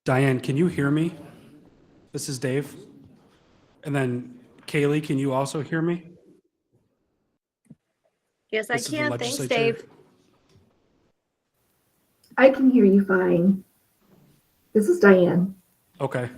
Diane, can you hear me? This is Dave. And then Kaylee, can you also hear me? Yes, I This is the can. Thanks, legislature. Dave. I can hear you fine. This is Diane. Okay.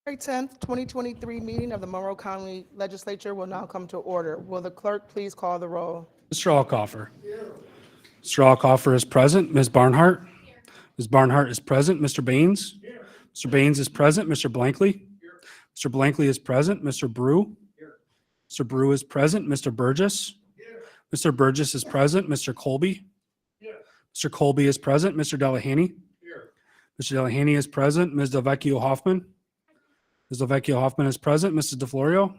February 10th, 2023 meeting of the Monroe County Legislature will now come to order. Will the clerk please call the roll? Mr. Alcoffer. Mr. Alcoffer is present. Ms. Barnhart. Ms. Barnhart is present. Mr. Baines. Mr. Baines is present. Mr. Blankley. Mr. Blankley is present. Mr. Brew. Mr. Brew is present. Mr. Burgess. Mr. Burgess is present. Mr. Colby. Mr. Colby is present. Mr. Delahaney. Mr. Delahaney is present. Ms. Delvecchio Hoffman. Ms. Delvecchio Hoffman is present. Mrs. DeFlorio.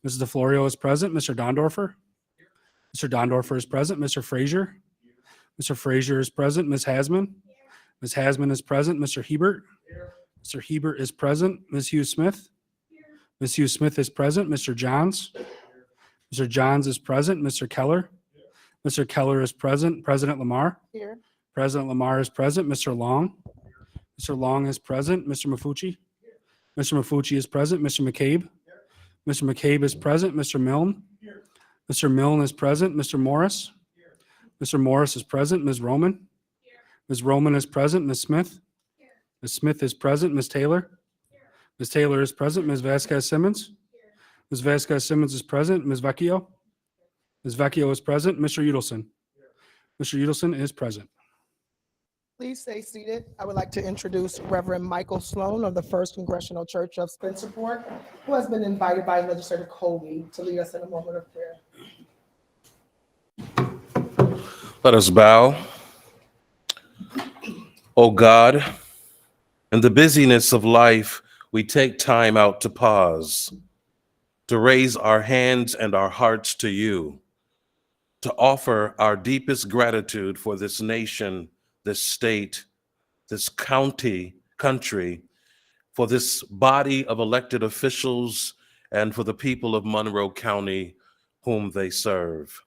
Mrs. DeFlorio is present. Mr. Dondorfer. Mr. Dondorfer is present. Mr. Frazier. Mr. Frazier is present. Ms. Hasman. Ms. Hasman is present. Mr. Hebert. Mr. Hebert is present. Ms. Hughes Smith. Ms. Hughes Smith is present. Mr. Johns. Mr. Johns is present. Mr. Keller. Mr. Keller is present. President Lamar. Here. President Lamar is present. Mr. Long. Mr. Long is present. Mr. Mafucci. Mr. Mafucci is present. Mr. McCabe. Mr. McCabe is present. Mr. Milne. Mr. Milne is present. Mr. Morris. Mr. Morris is present. Ms. Roman. Ms. Roman is present. Ms. Smith. Ms. Smith is present. Ms. Taylor. Ms. Taylor is present. Ms. Vasquez Simmons. Ms. Vasquez Simmons is present. Ms. Vecchio. Ms. Vecchio is present. Mr. Udelson. Mr. Udelson is present. Please stay seated. I would like to introduce Reverend Michael Sloan of the First Congressional Church of Spencerport, who has been invited by Legislator Colby to lead us in a moment of prayer. Let us bow. O God, in the busyness of life, we take time out to pause, to raise our hands and our hearts to you, to offer our deepest gratitude for this nation, this state, this country, for this body of elected officials, and for the people of Monroe County whom they serve.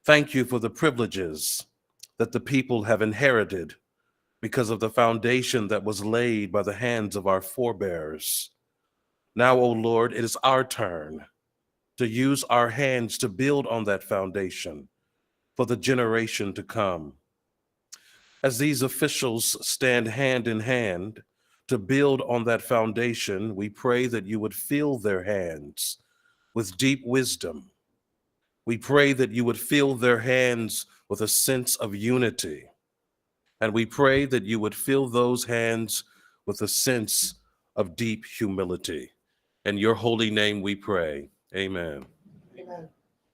Thank you for the privileges that the people have inherited because of the foundation that was laid by the hands of our forebears. Now, O Lord, it is our turn to use our hands to build on that foundation for the generation to come. As these officials stand hand in hand to build on that foundation, we pray that you would fill their hands with deep wisdom. We pray that you would fill their hands with a sense of unity. And we pray that you would fill those hands with a sense of deep humility. In your holy name we pray. Amen. Amen.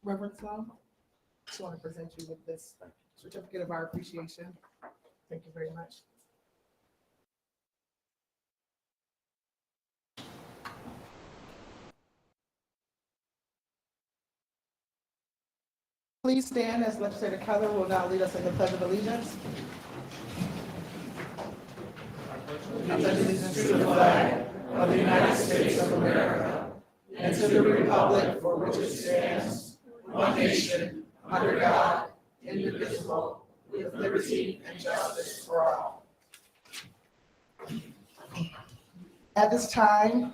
Reverend Sloan, I just want to present you with this certificate of our appreciation. Thank you very much. Please stand as Legislator Keller will now lead us in the Pledge of Allegiance. I pledge allegiance to the flag of the United States of America and to the republic for which it stands, one nation, under God, indivisible, with liberty and justice for all. At this time,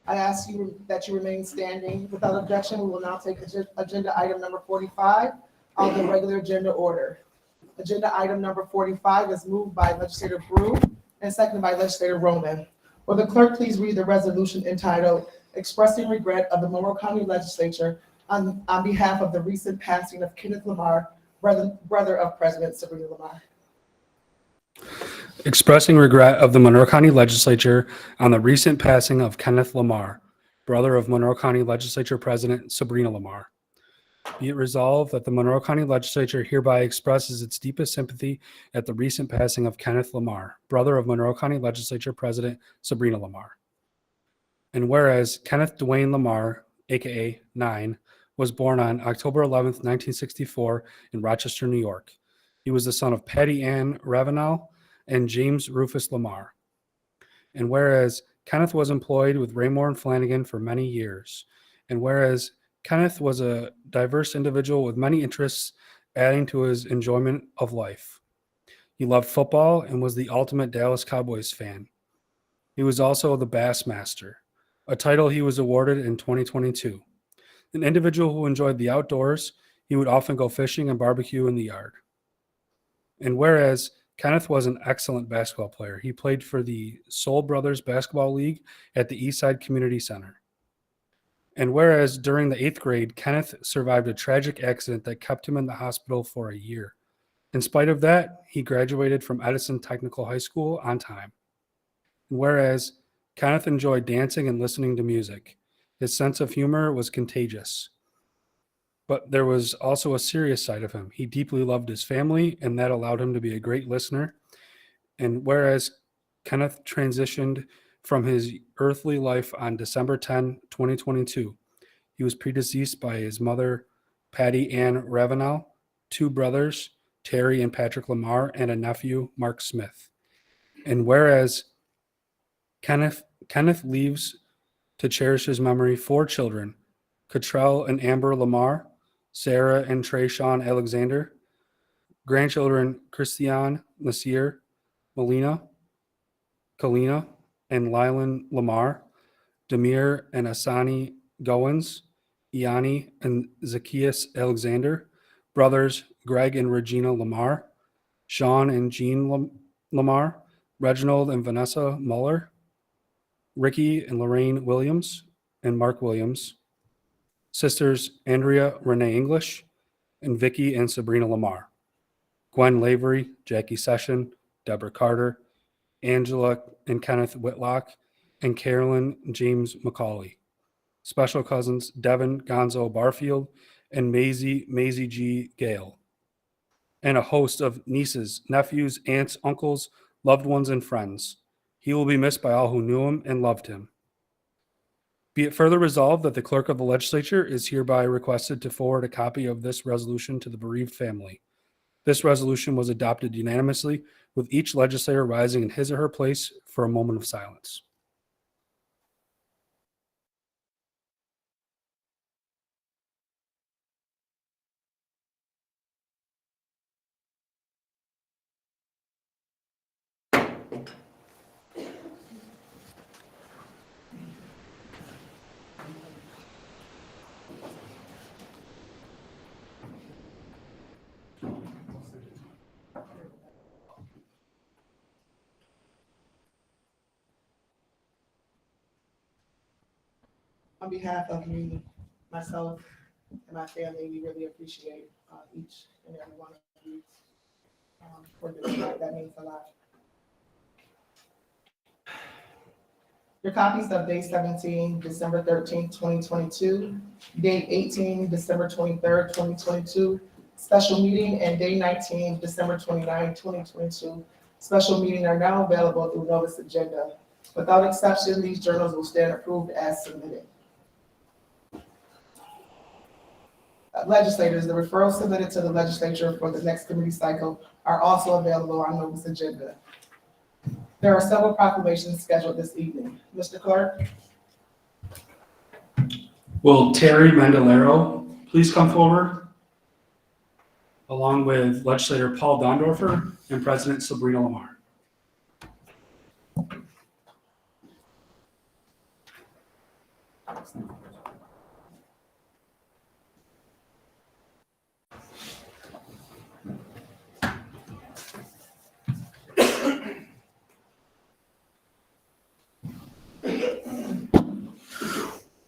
I ask you that you remain standing. Without objection, we will now take agenda item number 45 on the regular agenda order. Agenda item number 45 is moved by Legislator Brew and seconded by Legislator Roman. Will the clerk please read the resolution entitled Expressing Regret of the Monroe County Legislature on behalf of the recent passing of Kenneth Lamar, brother of President Sabrina Lamar. Expressing regret of the Monroe County Legislature on the recent passing of Kenneth Lamar, brother of Monroe County Legislature President Sabrina Lamar. Be it resolved that the Monroe County Legislature hereby expresses its deepest sympathy at the recent passing of Kenneth Lamar, brother of Monroe County Legislature President Sabrina Lamar. And whereas Kenneth Dwayne Lamar, aka Nine, was born on October 11th, 1964 in Rochester, New York. He was the son of Patty Ann Ravenel and James Rufus Lamar. And whereas Kenneth was employed with Raymore and Flanagan for many years, and whereas Kenneth was a diverse individual with many interests, adding to his enjoyment of life. He loved football and was the ultimate Dallas Cowboys fan. He was also the Bassmaster, a title he was awarded in 2022. An individual who enjoyed the outdoors, he would often go fishing and barbecue in the yard. And whereas Kenneth was an excellent basketball player, he played for the Soul Brothers Basketball League at the Eastside Community Center. And whereas during the 8th grade, Kenneth survived a tragic accident that kept him in the hospital for a year. In spite of that, he graduated from Edison Technical High School on time. And whereas Kenneth enjoyed dancing and listening to music, his sense of humor was contagious. But there was also a serious side of him. He deeply loved his family, and that allowed him to be a great listener. And whereas Kenneth transitioned from his earthly life on December 10, 2022, he was predeceased by his mother, Patty Ann Ravenel, 2 brothers, Terry and Patrick Lamar, and a nephew, Mark Smith. And whereas Kenneth leaves to cherish his memory 4 children, Cottrell and Amber Lamar, Sarah and Trayshawn Alexander, grandchildren Christian, Nasir, Melina, Kalina, and Lylan Lamar, Demir and Asani Goins, Iani and Zacchaeus Alexander, brothers Greg and Regina Lamar, Sean and Jean Lamar, Reginald and Vanessa Muller, Ricky and Lorraine Williams, and Mark Williams, sisters Andrea Renee English, and Vicky and Sabrina Lamar, Gwen Lavery, Jackie Session, Deborah Carter, Angela and Kenneth Whitlock, and Carolyn James McCauley. Special cousins Devin Gonzo Barfield and Maisie G. Gale. And a host of nieces, nephews, aunts, uncles, loved ones, and friends. He will be missed by all who knew him and loved him. Be it further resolved that the clerk of the legislature is hereby requested to forward a copy of this resolution to the bereaved family. This resolution was adopted unanimously, with each legislator rising in his or her place for a moment of silence. On behalf of me, myself, and my family, we really appreciate each and every one of you for this work. That means a lot. Your copies of day 17, December 13th, 2022, day 18, December 23rd, 2022, special meeting, and day 19, December 29th, 2022, special meeting are now available through notice agenda. Without exception, these journals will stand approved as submitted. legislators, the referrals submitted to the legislature for the next committee cycle are also available on this agenda. There are several proclamations scheduled this evening. Mr. Clerk? Will Terry Mandalero please come forward, along with legislator Paul Dondorfer and President Sabrina Lamar.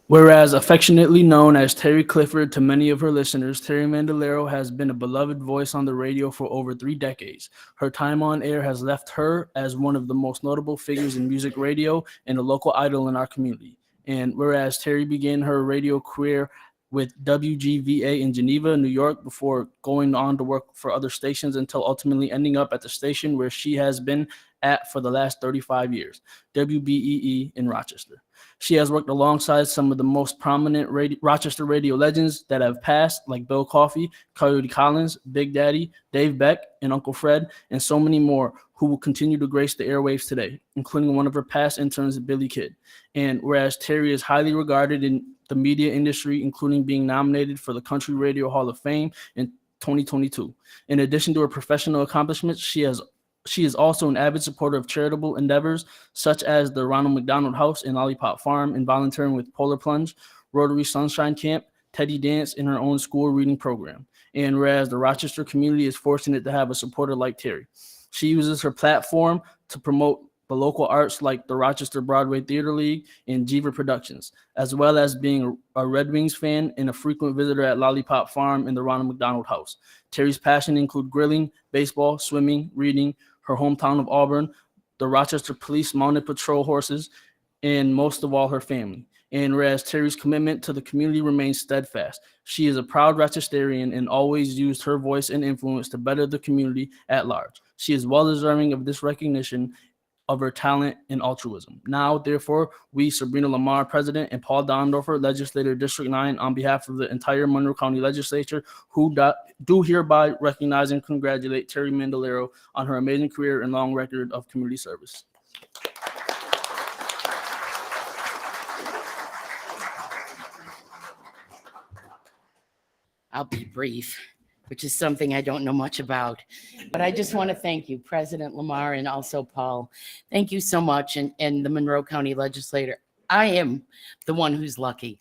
Whereas affectionately known as Terry Clifford to many of her listeners, Terry Mandalero has been a beloved voice on the radio for over 3 decades. Her time on air has left her as one of the most notable figures in music radio and a local idol in our community. And whereas Terry began her radio career with WGVA in Geneva, New York, before going on to work for other stations until ultimately ending up at the station where she has been at for the last 35 years, WBEE in Rochester. She has worked alongside some of the most prominent Rochester radio legends that have passed, like Bill Coffey, Coyote Collins, Big Daddy, Dave Beck, and Uncle Fred, and so many more who will continue to grace the airwaves today, including one of her past interns, Billy Kidd. And whereas Terry is highly regarded in the media industry, including being nominated for the Country Radio Hall of Fame in 2022. In addition to her professional accomplishments, she is also an avid supporter of charitable endeavors such as the Ronald McDonald House and Lollipop Farm, and volunteering with Polar Plunge, Rotary Sunshine Camp, Teddy Dance, in her own school reading program. And whereas the Rochester community is fortunate to have a supporter like Terry, she uses her platform to promote the local arts like the Rochester Broadway Theater League and Jeever Productions, as well as being a Red Wings fan and a frequent visitor at Lollipop Farm and the Ronald McDonald House. Terry's passion include grilling, baseball, swimming, reading, her hometown of Auburn, the Rochester Police Mounted Patrol horses, and most of all, her family. And whereas Terry's commitment to the community remains steadfast, she is a proud Rochesterian and always used her voice and influence to better the community at large. She is well deserving of this recognition of her talent and altruism. Now, therefore, we, Sabrina Lamar, President, and Paul Dondorfer, Legislator, District 9, on behalf of the entire Monroe County Legislature, who do hereby recognize and congratulate Terry Mandalero on her amazing career and long record of community service. I'll be brief, which is something I don't know much about. But I just want to thank you, President Lamar, and also Paul. Thank you so much, and the Monroe County Legislator. I am the one who's lucky.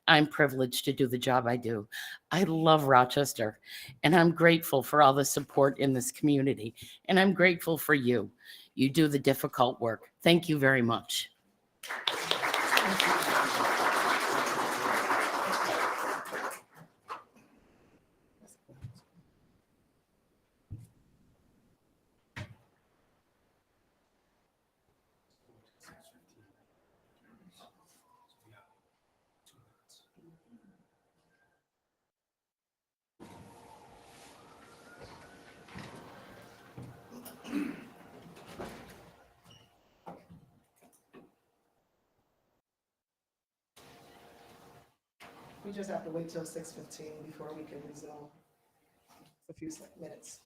I'm privileged to do the job I do. I love Rochester, and I'm grateful for all the support in this community, and I'm grateful for you. You do the difficult work. Thank you very much. We just have to wait till 6:15 before we can resume. A few minutes.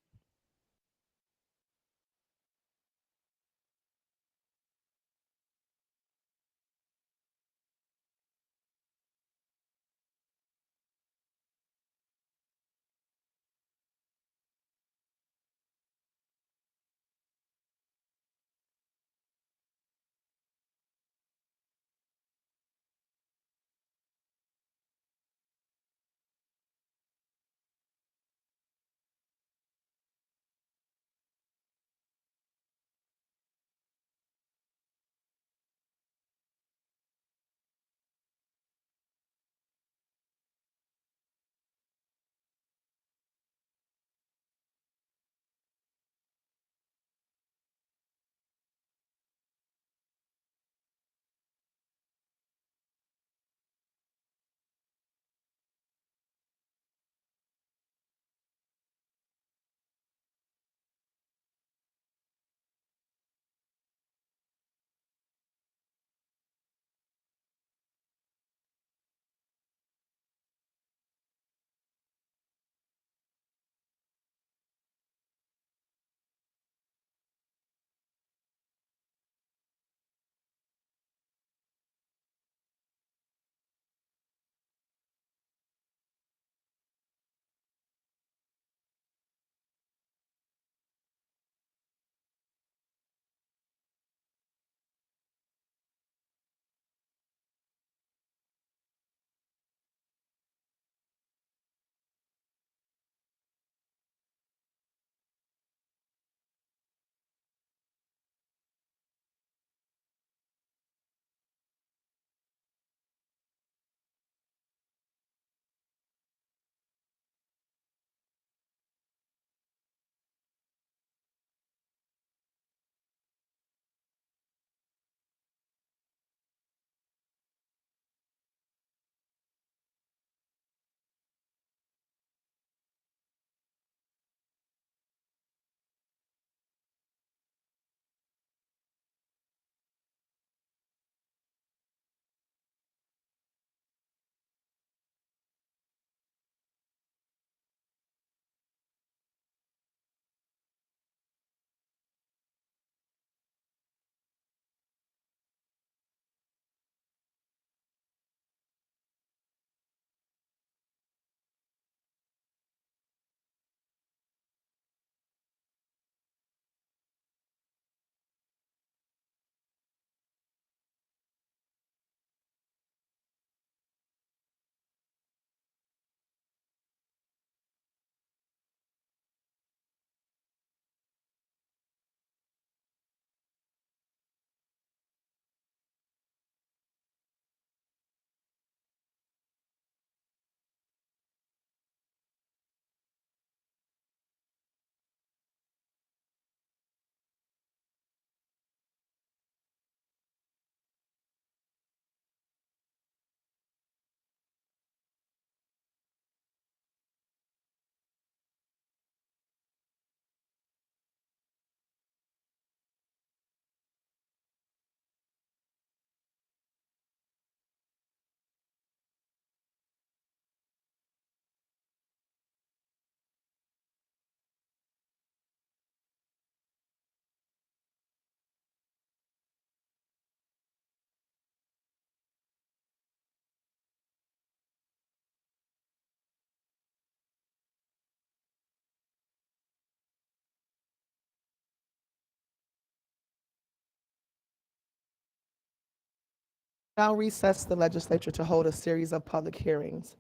Now recess the legislature to hold a series of public hearings.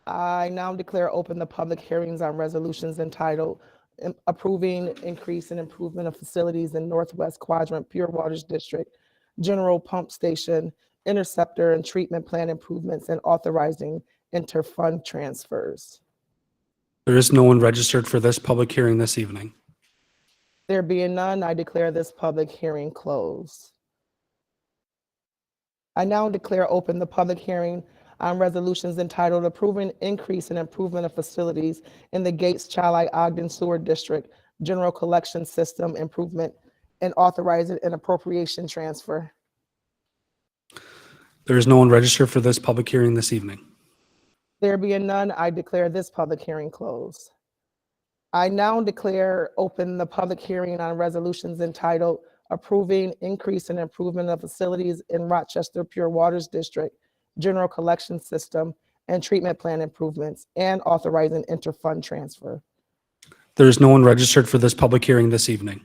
I now declare open the public hearings on resolutions entitled Approving Increase and Improvement of Facilities in Northwest Quadrant Pure Waters District, General Pump Station, Interceptor and Treatment Plant Improvements, and authorizing interfund transfers. There is no one registered for this public hearing this evening. There being none, I declare this public hearing closed. I now declare open the public hearing on resolutions entitled Approving Increase and Improvement of Facilities in the Gates Chili Ogden Sewer District, General Collection System Improvement, and authorizing an appropriation transfer. There is no one registered for this public hearing this evening. There being none, I declare this public hearing closed. I now declare open the public hearing on resolutions entitled Approving Increase and Improvement of Facilities in Rochester Pure Waters District, General Collection System, and Treatment Plant Improvements, and authorizing interfund transfer. There is no one registered for this public hearing this evening.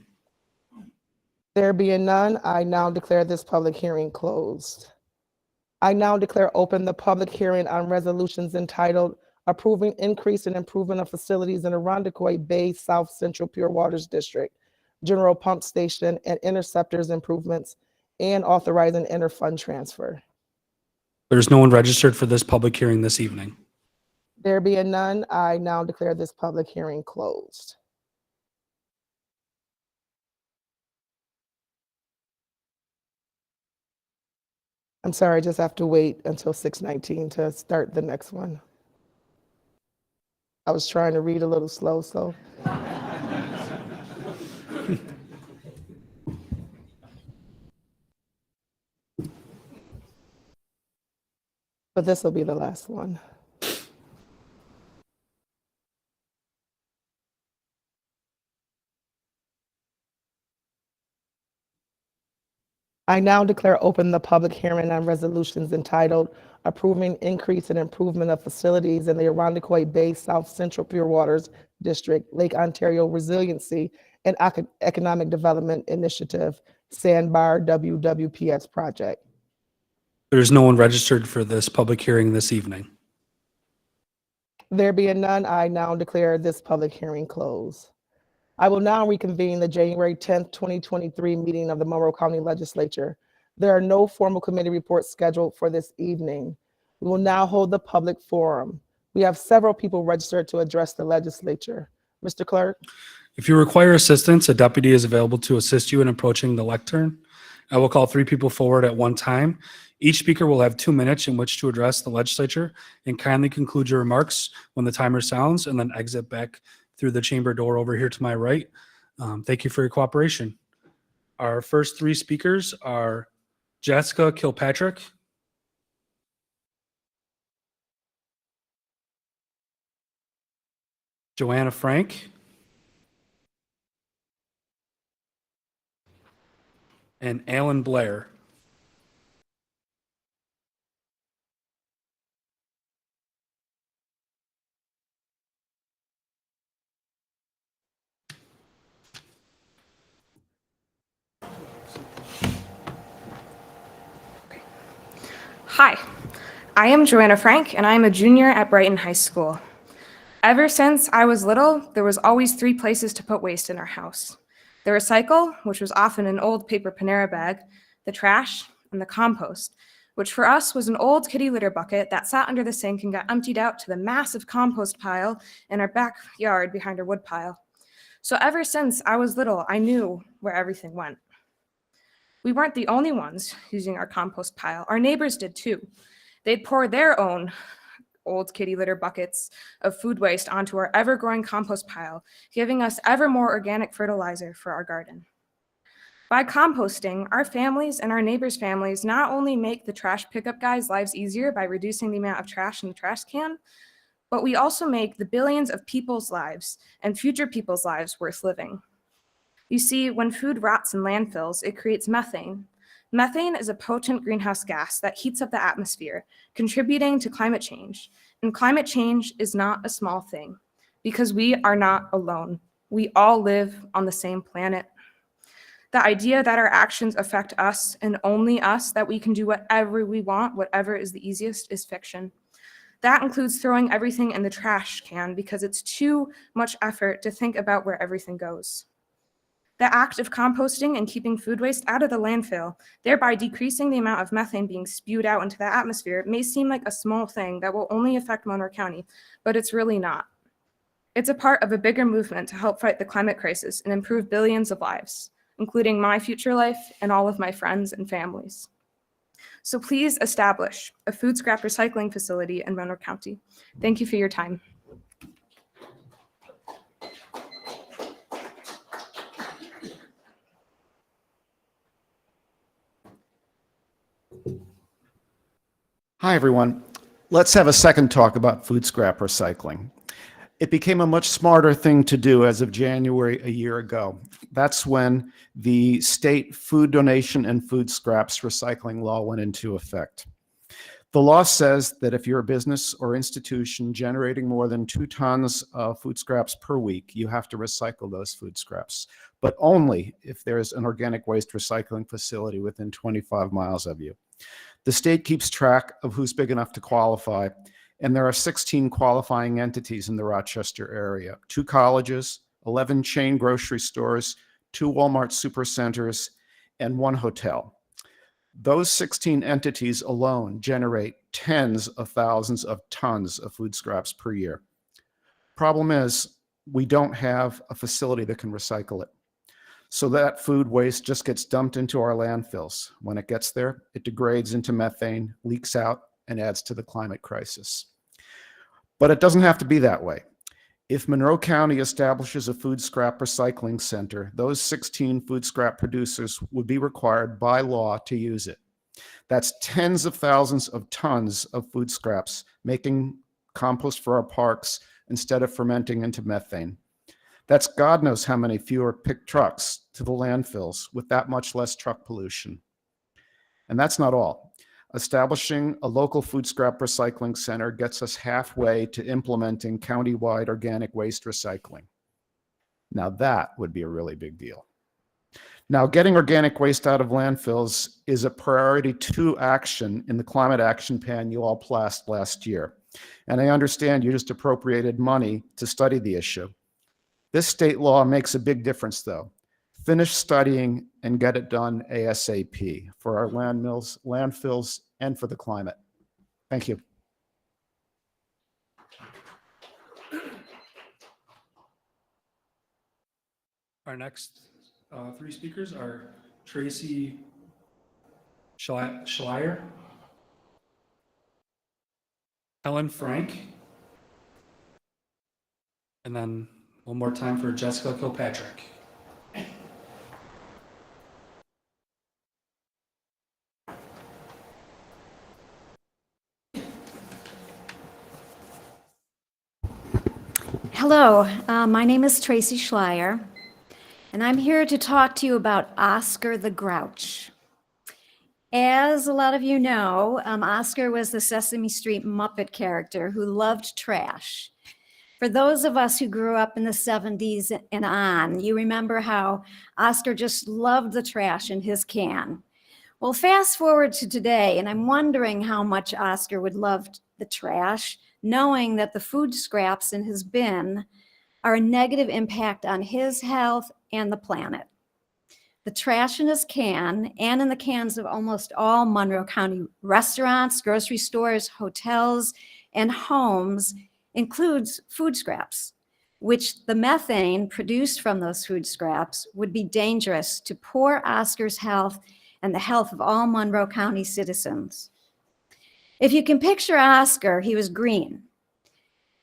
There being none, I now declare this public hearing closed. I now declare open the public hearing on resolutions entitled Approving Increase and Improvement of Facilities in Irondequoit Bay South Central Pure Waters District, General Pump Station, and Interceptors Improvements, and authorizing interfund transfer. There is no one registered for this public hearing this evening. There being none, I now declare this public hearing closed. I'm sorry, I just have to wait until 6:19 to start the next one. I was trying to read a little slow, so. But this will be the last one. I now declare open the public hearing on resolutions entitled Approving Increase and Improvement of Facilities in the Irondequoit Bay South Central Pure Waters District, Lake Ontario Resiliency and Economic Development Initiative, Sandbar WWPS project. There is no one registered for this public hearing this evening. There being none, I now declare this public hearing closed. I will now reconvene the January 10th, 2023 meeting of the Monroe County Legislature. There are no formal committee reports scheduled for this evening. We will now hold the public forum. We have several people registered to address the legislature. Mr. Clerk? If you require assistance, a deputy is available to assist you in approaching the lectern. I will call 3 people forward at one time. Each speaker will have 2 minutes in which to address the legislature, and kindly conclude your remarks when the timer sounds, and then exit back through the chamber door over here to my right. Thank you for your cooperation. Our first 3 speakers are Jessica Kilpatrick, Joanna Frank, and Alan Blair. Hi, I am Joanna Frank, and I am a junior at Brighton High School. Ever since I was little, there was always 3 places to put waste in our house. The recycle, which was often an old paper Panera bag, the trash, and the compost, which for us was an old kitty litter bucket that sat under the sink and got emptied out to the massive compost pile in our backyard behind our wood pile. So ever since I was little, I knew where everything went. We weren't the only ones using our compost pile. Our neighbors did too. They'd pour their own old kitty litter buckets of food waste onto our ever-growing compost pile, giving us ever more organic fertilizer for our garden. By composting, our families and our neighbors' families not only make the trash pickup guys' lives easier by reducing the amount of trash in the trash can, but we also make the billions of people's lives and future people's lives worth living. You see, when food rots in landfills, it creates methane. Methane is a potent greenhouse gas that heats up the atmosphere, contributing to climate change. And climate change is not a small thing, because we are not alone. We all live on the same planet. The idea that our actions affect us and only us, that we can do whatever we want, whatever is the easiest, is fiction. That includes throwing everything in the trash can because it's too much effort to think about where everything goes. The act of composting and keeping food waste out of the landfill, thereby decreasing the amount of methane being spewed out into the atmosphere, may seem like a small thing that will only affect Monroe County, but it's really not. It's a part of a bigger movement to help fight the climate crisis and improve billions of lives, including my future life and all of my friends and families. So please establish a food scrap recycling facility in Monroe County. Thank you for your time. Hi, everyone. Let's have a second talk about food scrap recycling. It became a much smarter thing to do as of January a year ago. That's when the state food donation and food scraps recycling law went into effect. The law says that if you're a business or institution generating more than 2 tons of food scraps per week, you have to recycle those food scraps, but only if there's an organic waste recycling facility within 25 miles of you. The state keeps track of who's big enough to qualify, and there are 16 qualifying entities in the Rochester area, 2 colleges, 11 chain grocery stores, 2 Walmart supercenters, and 1 hotel. Those 16 entities alone generate tens of thousands of tons of food scraps per year. Problem is, we don't have a facility that can recycle it. So that food waste just gets dumped into our landfills. When it gets there, it degrades into methane, leaks out, and adds to the climate crisis. But it doesn't have to be that way. If Monroe County establishes a food scrap recycling center, those 16 food scrap producers would be required by law to use it. That's tens of thousands of tons of food scraps, making compost for our parks instead of fermenting into methane. That's God knows how many fewer picked trucks to the landfills with that much less truck pollution. And that's not all. Establishing a local food scrap recycling center gets us halfway to implementing countywide organic waste recycling. Now that would be a really big deal. Now, getting organic waste out of landfills is a priority 2 action in the climate action plan you all passed last year. And I understand you just appropriated money to study the issue. This state law makes a big difference, though. Finish studying and get it done ASAP for our landfills, and for the climate. Thank you. Our next 3 speakers are Tracy Schleier, Helen Frank, and then one more time for Jessica Kilpatrick. Hello, my name is Tracy Schleier, and I'm here to talk to you about Oscar the Grouch. As a lot of you know, Oscar was the Sesame Street Muppet character who loved trash. For those of us who grew up in the 70s and on, you remember how Oscar just loved the trash in his can. Well, fast forward to today, and I'm wondering how much Oscar would love the trash, knowing that the food scraps in his bin are a negative impact on his health and the planet. The trash in his can, and in the cans of almost all Monroe County restaurants, grocery stores, hotels, and homes, includes food scraps, which the methane produced from those food scraps would be dangerous to poor Oscar's health and the health of all Monroe County citizens. If you can picture Oscar, he was green.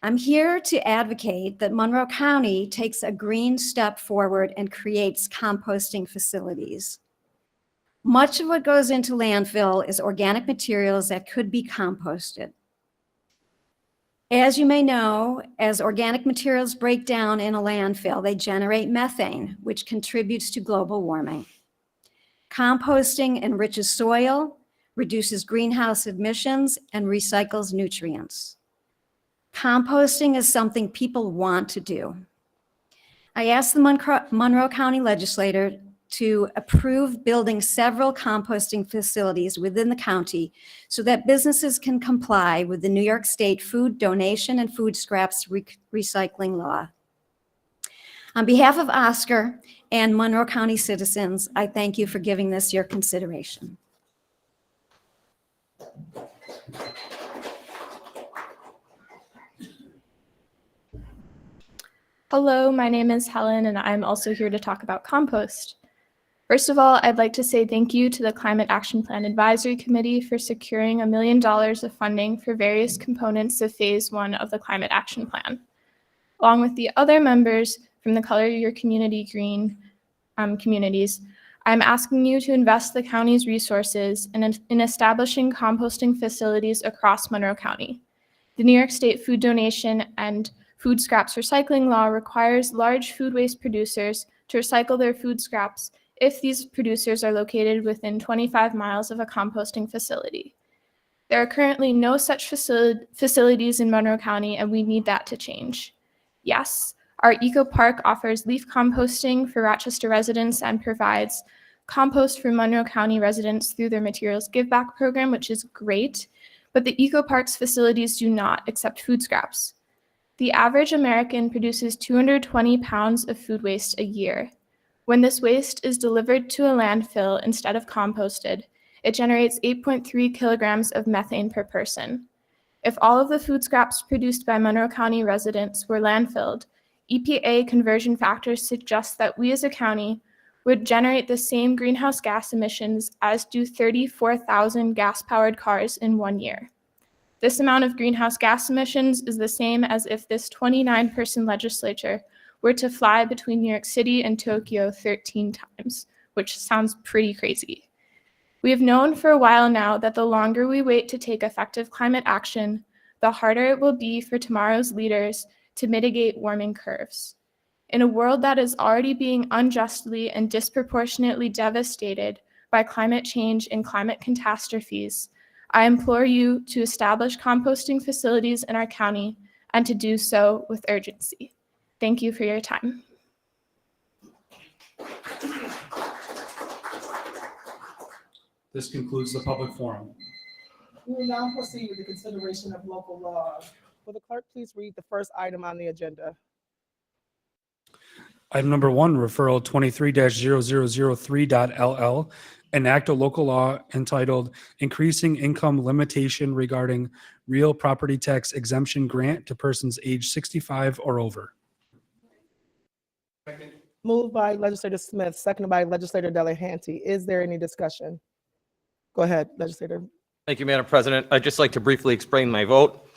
I'm here to advocate that Monroe County takes a green step forward and creates composting facilities. Much of what goes into landfill is organic materials that could be composted. As you may know, as organic materials break down in a landfill, they generate methane, which contributes to global warming. Composting enriches soil, reduces greenhouse emissions, and recycles nutrients. Composting is something people want to do. I asked the Monroe County Legislature to approve building several composting facilities within the county so that businesses can comply with the New York State food donation and food scraps recycling law. On behalf of Oscar and Monroe County citizens, I thank you for giving this your consideration. Hello, my name is Helen, and I'm also here to talk about compost. First of all, I'd like to say thank you to the Climate Action Plan Advisory Committee for securing $1 million of funding for various components of Phase 1 of the Climate Action Plan. Along with the other members from the Color Your Community Green communities, I'm asking you to invest the county's resources in establishing composting facilities across Monroe County. The New York State food donation and food scraps recycling law requires large food waste producers to recycle their food scraps if these producers are located within 25 miles of a composting facility. There are currently no such facilities in Monroe County, and we need that to change. Yes, our Eco Park offers leaf composting for Rochester residents and provides compost for Monroe County residents through their Materials Give Back program, which is great, but the Eco Park's facilities do not accept food scraps. The average American produces 220 pounds of food waste a year. When this waste is delivered to a landfill instead of composted, it generates 8.3 kilograms of methane per person. If all of the food scraps produced by Monroe County residents were landfilled, EPA conversion factors suggest that we as a county would generate the same greenhouse gas emissions as do 34,000 gas-powered cars in 1 year. This amount of greenhouse gas emissions is the same as if this 29-person legislature were to fly between New York City and Tokyo 13 times, which sounds pretty crazy. We have known for a while now that the longer we wait to take effective climate action, the harder it will be for tomorrow's leaders to mitigate warming curves. In a world that is already being unjustly and disproportionately devastated by climate change and climate catastrophes, I implore you to establish composting facilities in our county and to do so with urgency. Thank you for your time. This concludes the public forum. We will now proceed with the consideration of local laws. Will the clerk please read the first item on the agenda? Item number 1, referral 23-0003.LL, enact a local law entitled Increasing Income Limitation Regarding Real Property Tax Exemption Grant to Persons Age 65 or over. Moved by Legislator Smith, seconded by Legislator Delahanty. Is there any discussion? Go ahead, Legislator. Thank you, Madam President. I'd just like to briefly explain my vote.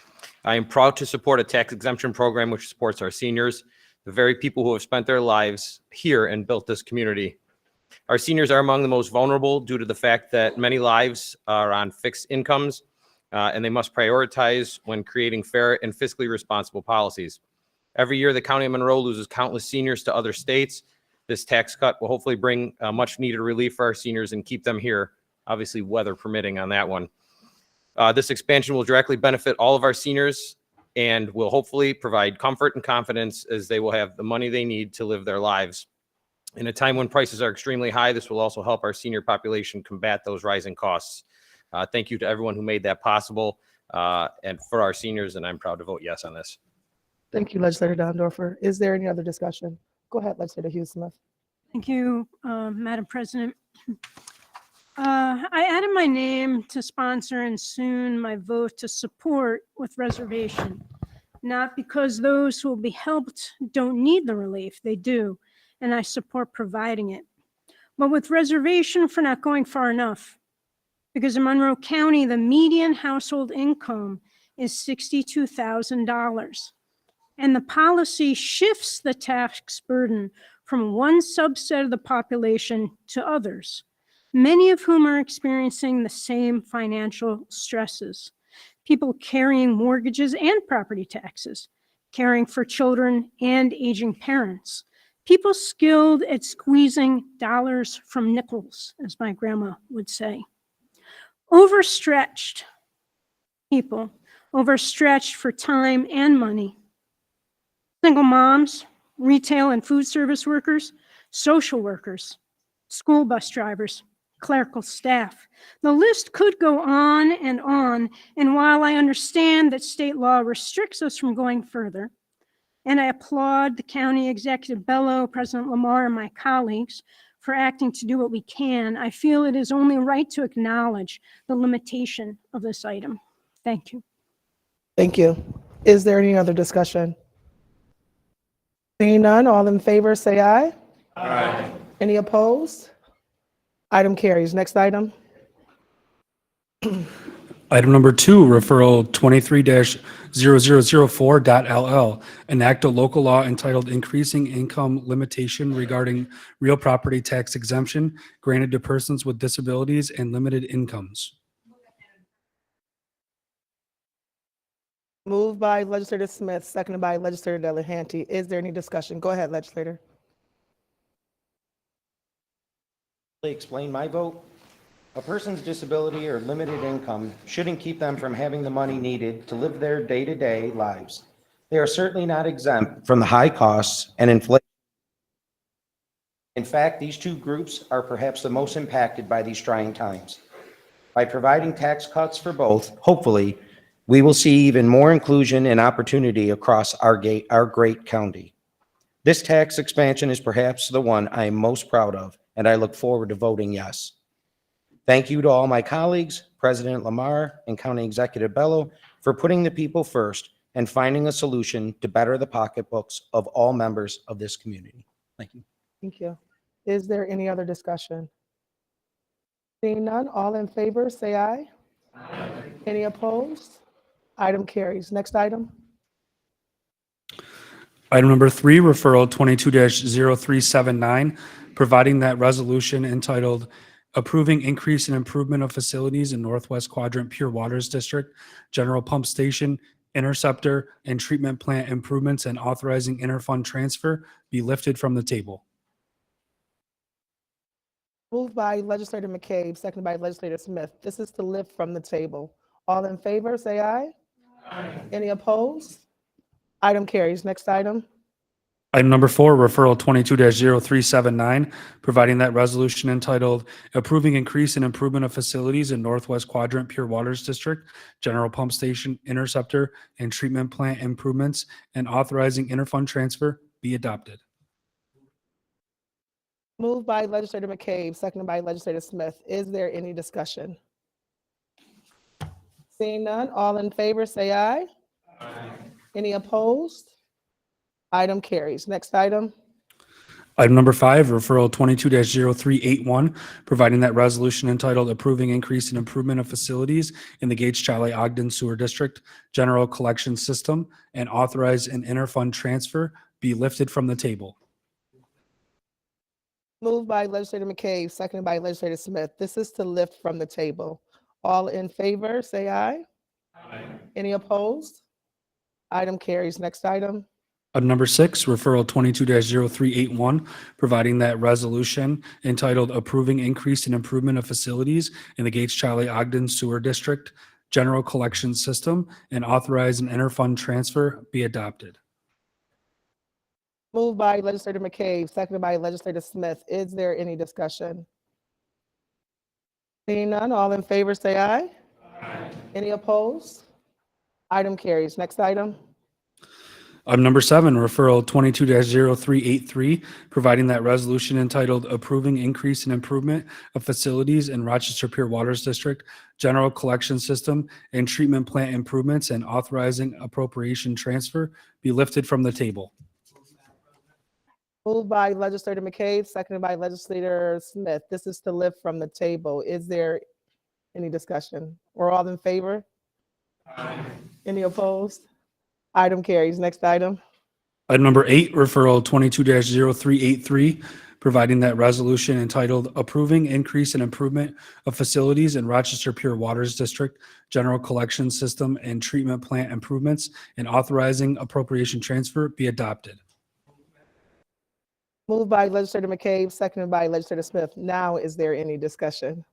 I am proud to support a tax exemption program which supports our seniors, the very people who have spent their lives here and built this community. Our seniors are among the most vulnerable due to the fact that many lives are on fixed incomes, and they must prioritize when creating fair and fiscally responsible policies. Every year, the County of Monroe loses countless seniors to other states. This tax cut will hopefully bring much needed relief for our seniors and keep them here, obviously weather permitting on that one. This expansion will directly benefit all of our seniors and will hopefully provide comfort and confidence as they will have the money they need to live their lives. In a time when prices are extremely high, this will also help our senior population combat those rising costs. Thank you to everyone who made that possible and for our seniors, and I'm proud to vote yes on this. Thank you, Legislator Dondorfer. Is there any other discussion? Go ahead, Legislator Hughes Smith. Thank you, Madam President. I added my name to sponsor and soon my vote to support with reservation, not because those who will be helped don't need the relief, they do, and I support providing it, but with reservation for not going far enough. Because in Monroe County, the median household income is $62,000, and the policy shifts the tax burden from one subset of the population to others, many of whom are experiencing the same financial stresses. People carrying mortgages and property taxes, caring for children and aging parents, people skilled at squeezing dollars from nickels, as my grandma would say. Overstretched people, overstretched for time and money. Single moms, retail and food service workers, social workers, school bus drivers, clerical staff. The list could go on, and while I understand that state law restricts us from going further, and I applaud the County Executive Bello, President Lamar, and my colleagues for acting to do what we can, I feel it is only right to acknowledge the limitation of this item. Thank you. Thank you. Is there any other discussion? Seeing none, all in favor, say aye. Aye. Any opposed? Item carries. Next item. Item number 2, referral 23-0004.LL, enact a local law entitled Increasing Income Limitation regarding real property tax exemption granted to persons with disabilities and limited incomes. Moved by Legislator Smith, seconded by Legislator Delahanty. Is there any discussion? Go ahead, Legislator. Explain my vote. A person's disability or limited income shouldn't keep them from having the money needed to live their day-to-day lives. They are certainly not exempt from the high costs and inflation. In fact, these two groups are perhaps the most impacted by these trying times. By providing tax cuts for both, hopefully, we will see even more inclusion and opportunity across our great county. This tax expansion is perhaps the one I am most proud of, and I look forward to voting yes. Thank you to all my colleagues, President Lamar and County Executive Bello, for putting the people first and finding a solution to better the pocketbooks of all members of this community. Thank you. Thank you. Is there any other discussion? Seeing none, all in favor, say aye. Aye. Any opposed? Item carries. Next item. Item number 3, referral 22-0379, providing that resolution entitled Approving Increase and Improvement of Facilities in Northwest Quadrant Pure Waters District, General Pump Station, Interceptor, and Treatment Plant Improvements, and authorizing interfund transfer be lifted from the table. Moved by Legislator McCabe, seconded by Legislator Smith. This is to lift from the table. All in favor, say aye. Aye. Any opposed? Item carries. Next item. Item number 4, referral 22-0379, providing that resolution entitled Approving Increase and Improvement of Facilities in Northwest Quadrant Pure Waters District, General Pump Station, Interceptor, and Treatment Plant Improvements, and authorizing interfund transfer be adopted. Moved by Legislator McCabe, seconded by Legislator Smith. Is there any discussion? Seeing none, all in favor, say aye. Aye. Any opposed? Item carries. Next item. Item number 5, referral 22-0381, providing that resolution entitled Approving Increase and Improvement of Facilities in the Gates Chile Ogden Sewer District, General Collection System, and authorize an interfund transfer be lifted from the table. Moved by Legislator McCabe, seconded by Legislator Smith. This is to lift from the table. All in favor, say aye. Aye. Any opposed? Item carries. Next item. Item number 6, referral 22-0381, providing that resolution entitled Approving Increase and Improvement of Facilities in the Gates Chile Ogden Sewer District, General Collection System, and authorize an interfund transfer be adopted. Moved by Legislator McCabe, seconded by Legislator Smith. Is there any discussion? Seeing none, all in favor say aye. Aye. Any opposed? Item carries. Next item. Item number 7, referral 22-0383, providing that resolution entitled Approving Increase and Improvement of Facilities in Rochester Pure Waters District, General Collection System, and Treatment Plant Improvements, and authorizing appropriation transfer be lifted from the table. Moved by Legislator McCabe, seconded by Legislator Smith. This is to lift from the table. Is there any discussion? We're all in favor? Aye. Any opposed? Item carries. Next item. Item number 8, referral 22-0383, providing that resolution entitled Approving Increase and Improvement of Facilities in Rochester Pure Waters District, General Collection System, and Treatment Plant Improvements, and authorizing appropriation transfer be adopted. Moved by Legislator McCabe, seconded by Legislator Smith. Now, is there any discussion?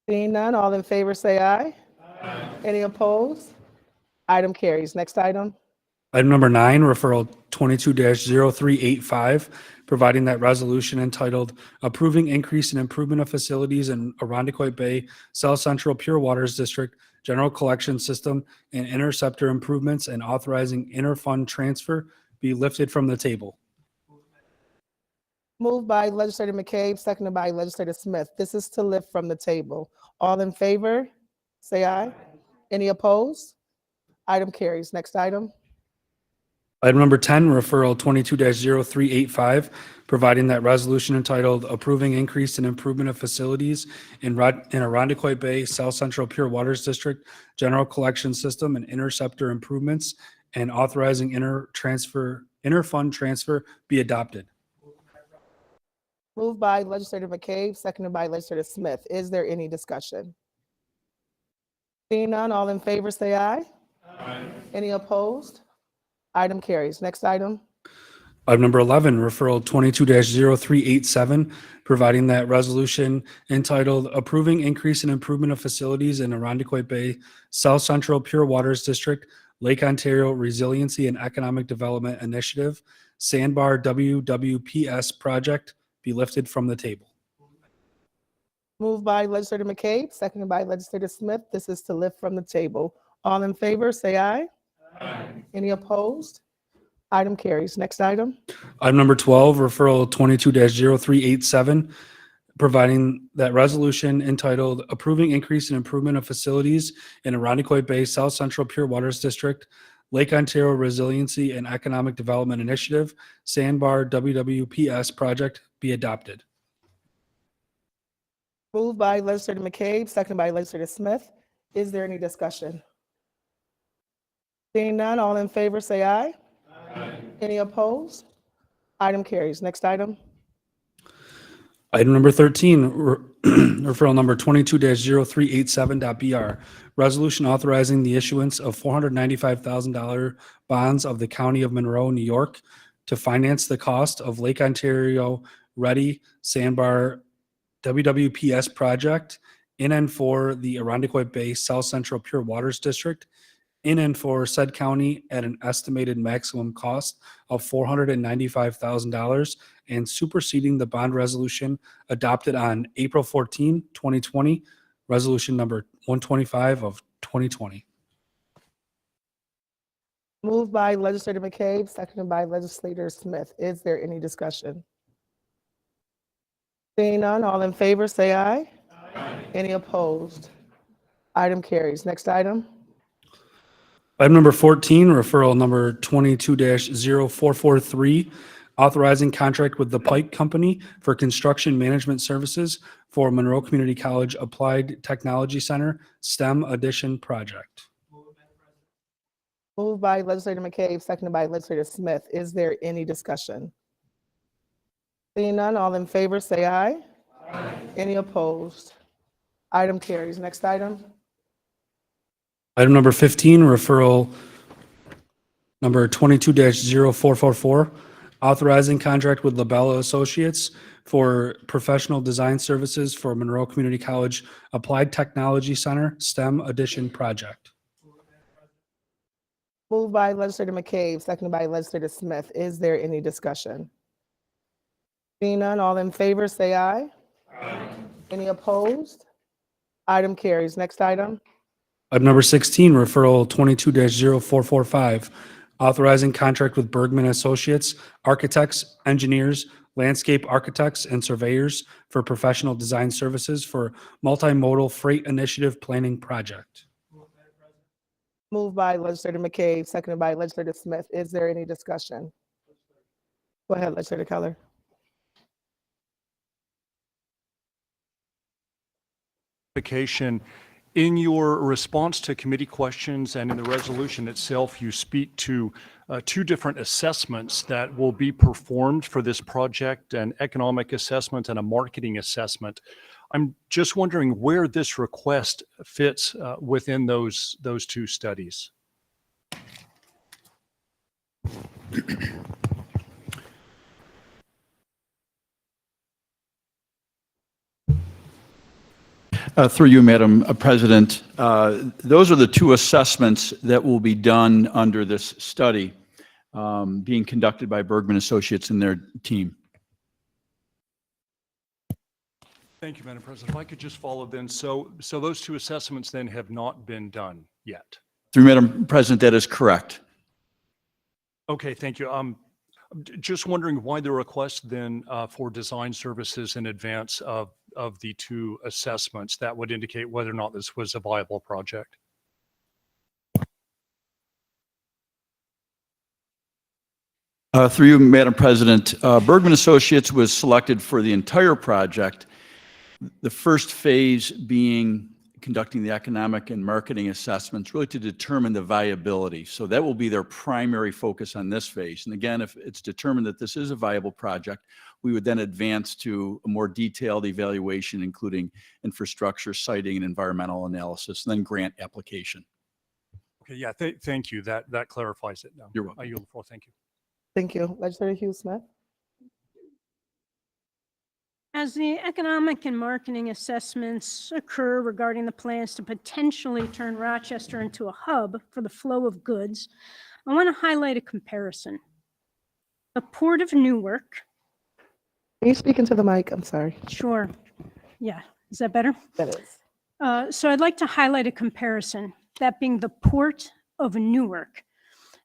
Seeing none, all in favor say aye. Aye. Any opposed? Item carries. Next item. Item number 9, referral 22-0385, providing that resolution entitled Approving Increase and Improvement of Facilities in Arundecoit Bay, South Central Pure Waters District, General Collection System, and Interceptor Improvements, and authorizing interfund transfer be lifted from the table. Moved by Legislator McCabe, seconded by Legislator Smith. This is to lift from the table. All in favor, say aye. Any opposed? Item carries. Next item. Item number 10, referral 22-0385, providing that resolution entitled Approving Increase and Improvement of Facilities in Arundecoit Bay, South Central Pure Waters District, General Collection System, and Interceptor Improvements, and authorizing interfund transfer be adopted. Moved by Legislator McCabe, seconded by Legislator Smith. Is there any discussion? Seeing none, all in favor say aye. Aye. Any opposed? Item carries. Next item. Item number 11, referral 22-0387, providing that resolution entitled Approving Increase and Improvement of Facilities in Arundecoit Bay, South Central Pure Waters District, Lake Ontario Resiliency and Economic Development Initiative, Sandbar WWPS project be lifted from the table. Moved by Legislator McCabe, seconded by Legislator Smith. This is to lift from the table. All in favor, say aye. Aye. Any opposed? Item carries. Next item. Item number 12, referral 22-0387, providing that resolution entitled Approving Increase and Improvement of Facilities in Arundecoit Bay, South Central Pure Waters District, Lake Ontario Resiliency and Economic Development Initiative, Sandbar WWPS project be adopted. Moved by Legislator McCabe, seconded by Legislator Smith. Is there any discussion? Seeing none, all in favor say aye. Aye. Any opposed? Item carries. Next item. Item number 13, referral number 22-0387.BR, resolution authorizing the issuance of $495,000 bonds of the County of Monroe, New York, to finance the cost of Lake Ontario Ready Sandbar WWPS project in and for the Arundecoit Bay South Central Pure Waters District, in and for said county at an estimated maximum cost of $495,000 and superseding the bond resolution adopted on April 14, 2020, resolution number 125 of 2020. Moved by Legislator McCabe, seconded by Legislator Smith. Is there any discussion? Seeing none, all in favor say aye. Aye. Any opposed? Item carries. Next item. Item number 14, referral number 22-0443, authorizing contract with the Pike Company for construction management services for Monroe Community College Applied Technology Center STEM Addition project. Moved by Legislator McCabe, seconded by Legislator Smith. Is there any discussion? Seeing none, all in favor say aye. Aye. Any opposed? Item carries. Next item. Item number 15, referral number 22-0444, authorizing contract with Labella Associates for professional design services for Monroe Community College Applied Technology Center STEM Addition project. Moved by Legislator McCabe, seconded by Legislator Smith. Is there any discussion? Seeing none, all in favor say aye. Aye. Any opposed? Item carries. Next item. Item number 16, referral 22-0445, authorizing contract with Bergman Associates, architects, engineers, landscape architects, and surveyors for professional design services for multimodal freight initiative planning project. Moved by Legislator McCabe, seconded by Legislator Smith. Is there any discussion? Go ahead, Legislator Keller. In your response to committee questions and in the resolution itself, you speak to two different assessments that will be performed for this project, an economic assessment and a marketing assessment. I'm just wondering where this request fits within those two studies. Through you, Madam President, those are the two assessments that will be done under this study. being conducted by Bergman Associates and their team. Thank you, Madam President. If I could just follow then. So those two assessments then have not been done yet. Through Madam President, that is correct. Okay, thank you. Just wondering why the request then for design services in advance of the two assessments that would indicate whether or not this was a viable project. Through you, Madam President, Bergman Associates was selected for the entire project. The first phase being conducting the economic and marketing assessments really to determine the viability. So that will be their primary focus on this phase. And again, if it's determined that this is a viable project, we would then advance to a more detailed evaluation, including infrastructure, siting, and environmental analysis, and then grant application. Okay, yeah, thank you. That clarifies it now. You're welcome. I yield the floor. Thank you. Thank you. Legislator Hughes Smith. As the economic and marketing assessments occur regarding the plans to potentially turn Rochester into a hub for the flow of goods, I want to highlight a comparison. The Port of Newark. Can you speak into the mic? I'm sorry. Sure. Yeah. Is that better? That is. So I'd like to highlight a comparison, that being the Port of Newark.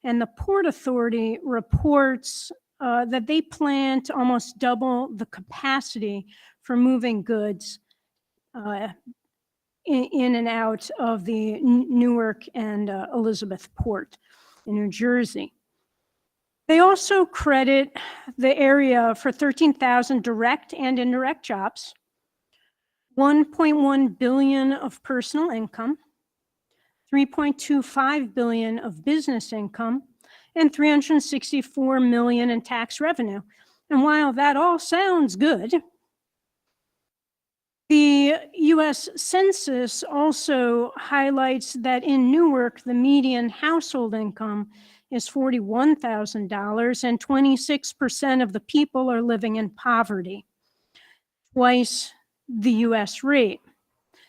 And the Port Authority reports that they plan to almost double the capacity for moving goods in and out of the Newark and Elizabeth Port in New Jersey. They also credit the area for 13,000 direct and indirect jobs, 1.1 billion of personal income, 3.25 billion of business income, and 364 million in tax revenue. And while that all sounds good, the US Census also highlights that in Newark, the median household income is $41,000 and 26% of the people are living in poverty, twice the US rate.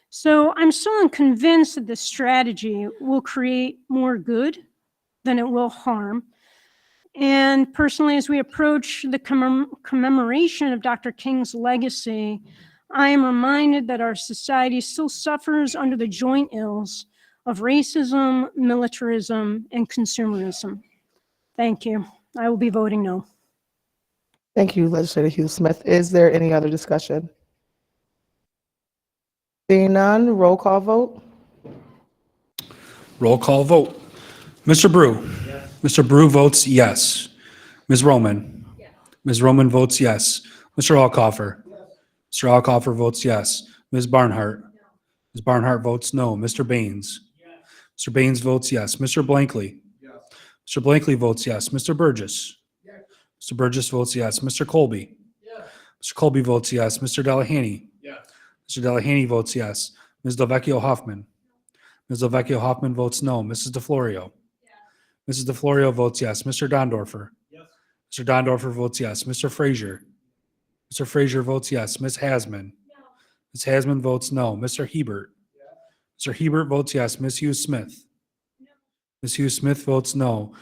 So I'm still unconvinced that this strategy will create more good than it will harm. And personally, as we approach the commemoration of Dr. King's legacy, I am reminded that our society still suffers under the joint ills of racism, militarism, and consumerism. Thank you. I will be voting no. Thank you, Legislator Hughes Smith. Is there any other discussion? Seeing none, roll call vote. Roll call vote. Mr. Brew. Yes. Mr. Brew votes yes. Ms. Roman. Yes. Ms. Roman votes yes. Mr. Alcoffer. Yes. Mr. Alcoffer votes yes. Ms. Barnhart. No. Ms. Barnhart votes no. Mr. Baines. Yes. Mr. Baines votes yes. Mr. Blankley. Yes. Mr. Blankley votes yes. Mr. Burgess. Yes. Mr. Burgess votes yes. Mr. Colby. Yes. Mr. Colby votes yes. Mr. Delahanty. Yes. Mr. Delahanty votes yes. Ms. Delvecchio Hoffman. Ms. Delvecchio Hoffman votes no. Mrs. DeFlorio. Yes. Mrs. DeFlorio votes yes. Mr. Dondorfer. Yes. Mr. Dondorfer votes yes. Mr. Frazier. Mr. Frazier votes yes. Ms. Hasman. No. Ms. Hasman votes no. Mr. Hebert. Yes. Mr. Hebert votes yes. Ms. Hughes Smith. No. Ms. Hughes Smith votes no.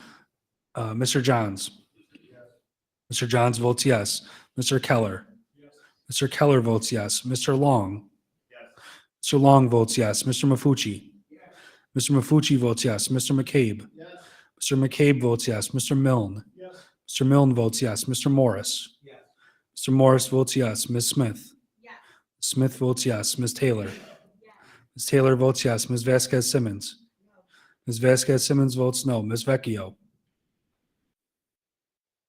Mr. Johns. Yes. Mr. Johns votes yes. Mr. Keller. Yes. Mr. Keller votes yes. Mr. Long. Yes. Mr. Long votes yes. Mr. Mafucci. Yes. Mr. Mafucci votes yes. Mr. McCabe. Yes. Mr. McCabe votes yes. Mr. Milne. Yes. Mr. Milne votes yes. Mr. Morris. Yes. Mr. Morris votes yes. Ms. Smith. Yes. Smith votes yes. Ms. Taylor. Yes. Ms. Taylor votes yes. Ms. Vasquez Simmons. No. Ms. Vasquez Simmons votes no. Ms. Vecchio.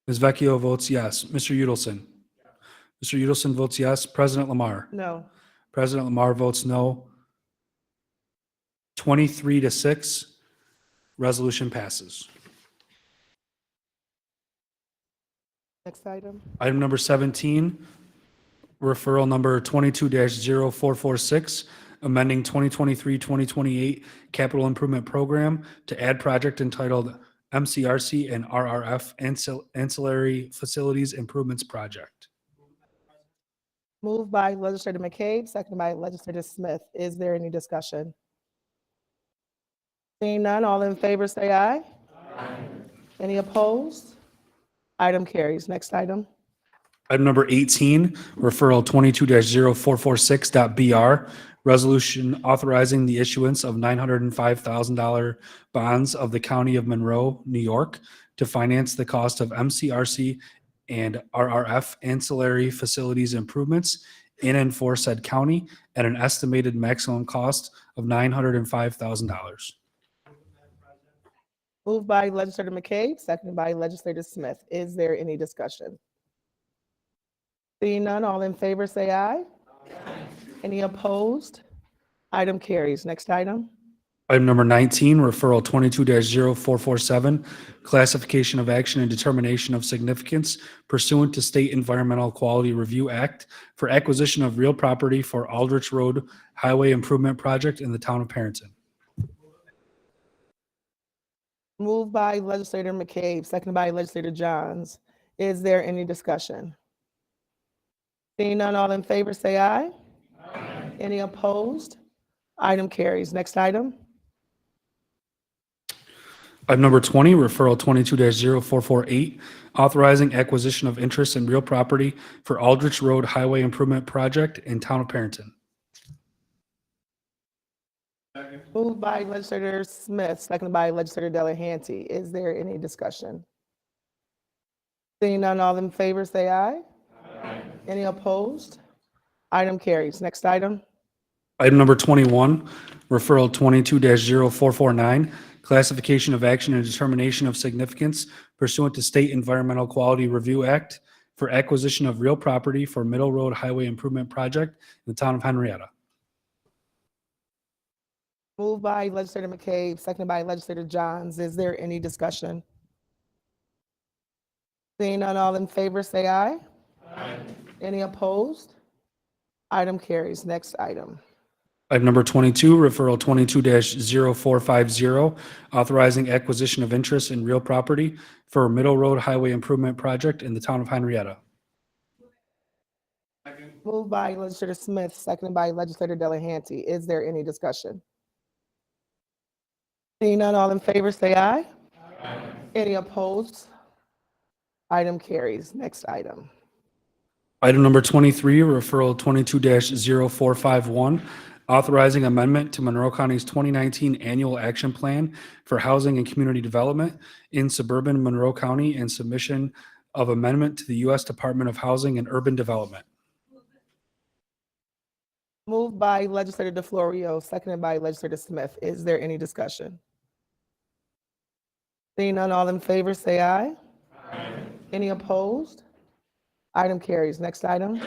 Ms. Vecchio votes yes. Mr. Udelson. Yes. Mr. Udelson votes yes. President Lamar. No. President Lamar votes no. 23-6. Resolution passes. Next item. Item number 17, referral number 22-0446, amending 2023-2028 capital improvement program to add project entitled MCRC and RRF Ancillary Facilities Improvements Project. Moved by Legislator McCabe, seconded by Legislator Smith. Is there any discussion? Seeing none, all in favor say aye. Aye. Any opposed? Item carries. Next item. Item number 18, referral 22-0446.BR, resolution authorizing the issuance of $905,000 bonds of the County of Monroe, New York, to finance the cost of MCRC and RRF ancillary facilities improvements in and for said county at an estimated maximum cost of $905,000. Moved by Legislator McCabe, seconded by Legislator Smith. Is there any discussion? Seeing none, all in favor say aye. Any opposed? Item carries. Next item. Item number 19, referral 22-0447, classification of action and determination of significance pursuant to State Environmental Quality Review Act for acquisition of real property for Aldrich Road Highway Improvement Project in the town of Parenton. Moved by Legislator McCabe, seconded by Legislator Johns. Is there any discussion? Seeing none, all in favor say aye. Any opposed? Item carries. Next item. Item number 20, referral 22-0448, authorizing acquisition of interest in real property for Aldrich Road Highway Improvement Project in town of Parenton. Moved by Legislator Smith, seconded by Legislator Delahanty. Is there any discussion? Seeing none, all in favor say aye. Any opposed? Item carries. Next item. Item number 21, referral 22-0449, classification of action and determination of significance pursuant to State Environmental Quality Review Act for acquisition of real property for Middle Road Highway Improvement Project in the town of Henrietta. Moved by Legislator McCabe, seconded by Legislator Johns. Is there any discussion? Seeing none, all in favor say aye. Any opposed? Item carries. Next item. Item number 22, referral 22-0450, authorizing acquisition of interest in real property for Middle Road Highway Improvement Project in the town of Henrietta. Moved by Legislator Smith, seconded by Legislator Delahanty. Is there any discussion? Seeing none, all in favor say aye. Any opposed? Item carries. Next item. Item number 23, referral 22-0451, authorizing amendment to Monroe County's 2019 Annual Action Plan for Housing and Community Development in suburban Monroe County and submission of amendment to the U.S. Department of Housing and Urban Development. Moved by Legislator DeFlorio, seconded by Legislator Smith. Is there any discussion? Seeing none, all in favor say aye. Any opposed? Item carries. Next item.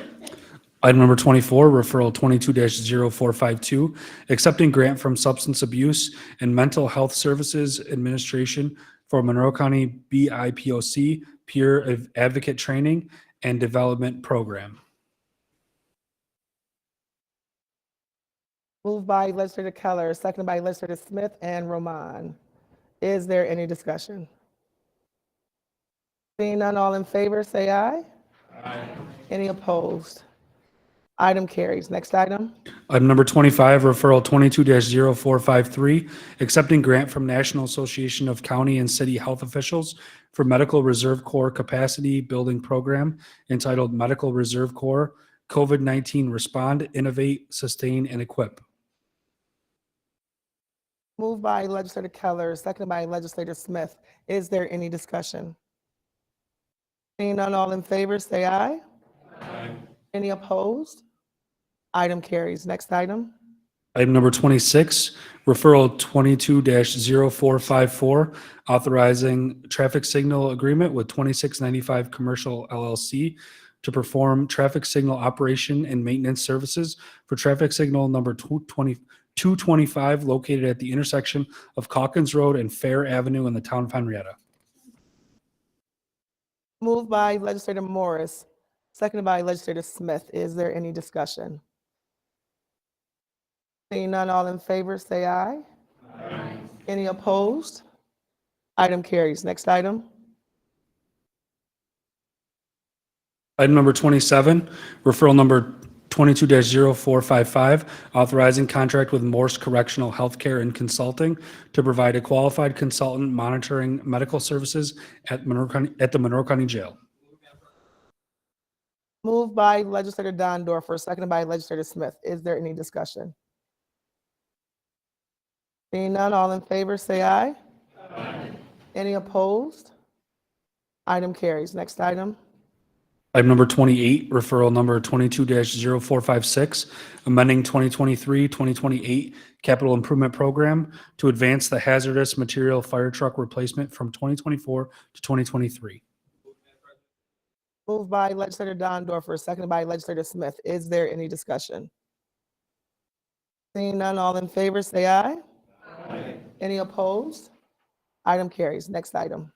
Item number 24, referral 22-0452, accepting grant from Substance Abuse and Mental Health Services Administration for Monroe County BIPOC Peer Advocate Training and Development Program. Moved by Legislator Keller, seconded by Legislator Smith and Roman. Is there any discussion? Seeing none, all in favor say aye. Any opposed? Item carries. Next item. Item number 25, referral 22-0453, accepting grant from National Association of County and City Health Officials for Medical Reserve Corps Capacity Building Program entitled Medical Reserve Corps COVID-19 Respond, Innovate, Sustain, and Equip. Moved by Legislator Keller, seconded by Legislator Smith. Is there any discussion? Seeing none, all in favor say aye. Any opposed? Item carries. Next item. Item number 26, referral 22-0454, authorizing traffic signal agreement with 2695 Commercial LLC to perform traffic signal operation and maintenance services for traffic signal number 225 located at the intersection of Calkins Road and Fair Avenue in the town of Henrietta. Moved by Legislator Morris, seconded by Legislator Smith. Is there any discussion? Seeing none, all in favor say aye. Any opposed? Item carries. Next item. Item number 27, referral number 22-0455, authorizing contract with Morse Correctional Healthcare and Consulting to provide a qualified consultant monitoring medical services at the Monroe County Jail. Moved by legislator Dondorfer, seconded by legislator Smith. Is there any discussion? Seeing none, all in favor, say aye. Aye. Any opposed? Item carries. Next item. Item number 28, referral number 22-0456, amending 2023-2028 capital improvement program to advance the hazardous material fire truck replacement from 2024 to 2023. Moved by legislator Dondorfer, seconded by legislator Smith. Is there any discussion? Seeing none, all in favor, say aye. Aye. Any opposed? Item carries. Next item.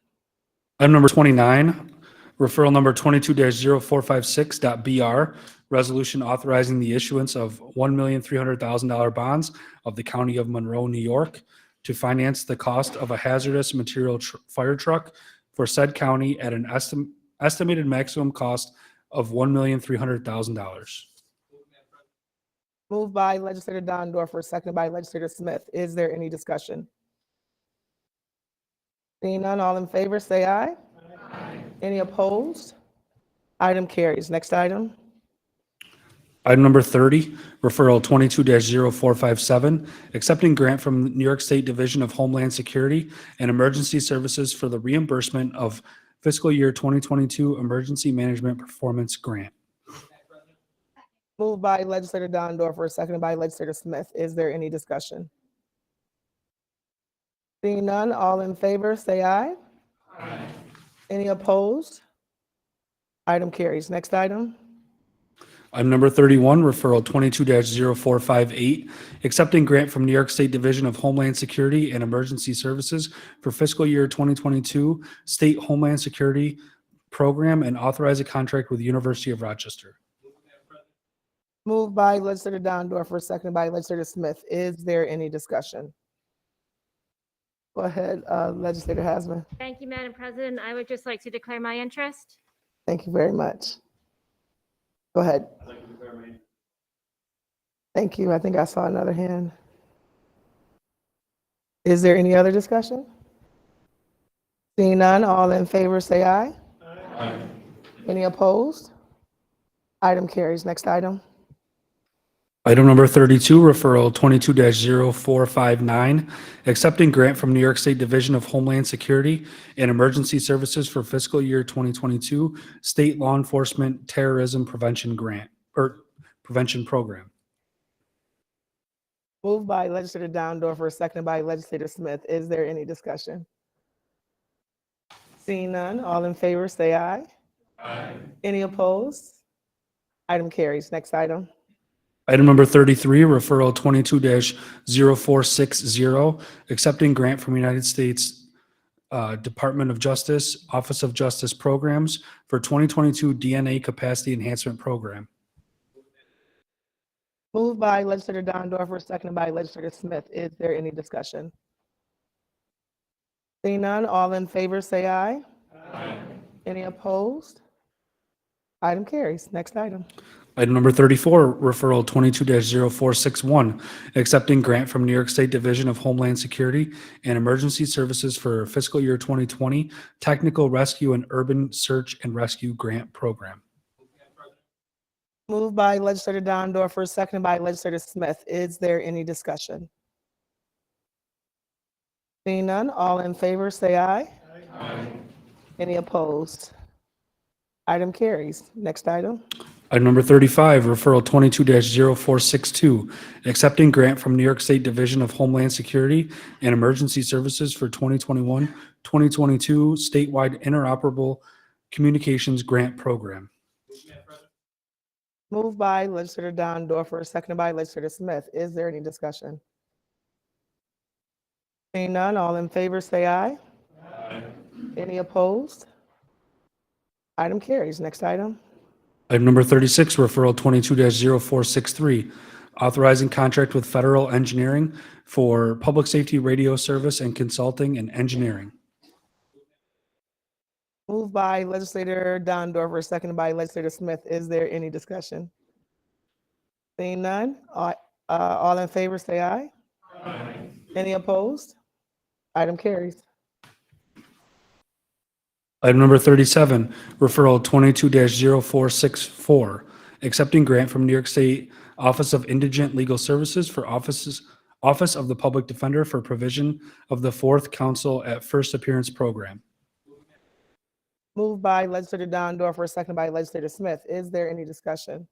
Item number 29, referral number 22-0456.BR, resolution authorizing the issuance of $1,300,000 bonds of the County of Monroe, New York, to finance the cost of a hazardous material fire truck for said county at an estimated maximum cost of $1,300,000. Moved by legislator Dondorfer, seconded by legislator Smith. Is there any discussion? Seeing none, all in favor, say aye. Aye. Any opposed? Item carries. Next item. Item number 30, referral 22-0457, accepting grant from the New York State Division of Homeland Security and Emergency Services for the reimbursement of fiscal year 2022 Emergency Management Performance Grant. Moved by legislator Dondorfer, seconded by legislator Smith. Is there any discussion? Seeing none, all in favor, say aye. Aye. Any opposed? Item carries. Next item. Item number 31, referral 22-0458, accepting grant from New York State Division of Homeland Security and Emergency Services for fiscal year 2022 State Homeland Security Program and authorize a contract with the University of Rochester. Moved by legislator Dondorfer, seconded by legislator Smith. Is there any discussion? Go ahead, legislator Hasman. Thank you, Madam President. I would just like to declare my interest. Thank you very much. Go ahead. Thank you. I think I saw another hand. Is there any other discussion? Seeing none, all in favor, say aye. Aye. Any opposed? Item carries. Next item. Item number 32, referral 22-0459, accepting grant from New York State Division of Homeland Security and Emergency Services for fiscal year 2022 State Law Enforcement Terrorism Prevention Grant or Prevention Program. Moved by legislator Dondorfer, seconded by legislator Smith. Is there any discussion? Seeing none, all in favor, say aye. Aye. Any opposed? Item carries. Next item. Item number 33, referral 22-0460, accepting grant from United States Department of Justice, Office of Justice Programs for 2022 DNA Capacity Enhancement Program. Moved by legislator Dondorfer, seconded by legislator Smith. Is there any discussion? Seeing none, all in favor, say aye. Aye. Any opposed? Item carries. Next item. Item number 34, referral 22-0461, accepting grant from New York State Division of Homeland Security and Emergency Services for fiscal year 2020 Technical Rescue and Urban Search and Rescue Grant Program. Moved by legislator Dondorfer, seconded by legislator Smith. Is there any discussion? Seeing none, all in favor, say aye. Aye. Any opposed? Item carries. Next item. Item number 35, referral 22-0462, accepting grant from New York State Division of Homeland Security and Emergency Services for 2021-2022 statewide interoperable communications grant program. Moved by legislator Dondorfer, seconded by legislator Smith. Is there any discussion? Seeing none, all in favor, say aye. Aye. Any opposed? Item carries. Next item. Item number 36, referral 22-0463, authorizing contract with Federal Engineering for public safety radio service and consulting and engineering. Moved by legislator Dondorfer, seconded by legislator Smith. Is there any discussion? Seeing none, all in favor, say aye. Any opposed? Item carries. Item number 37, referral 22-0464, accepting grant from New York State Office of Indigent Legal Services for Office of the Public Defender for provision of the Fourth Counsel at First Appearance Program. Moved by legislator Downdorfer, seconded by legislator Smith. Is there any discussion?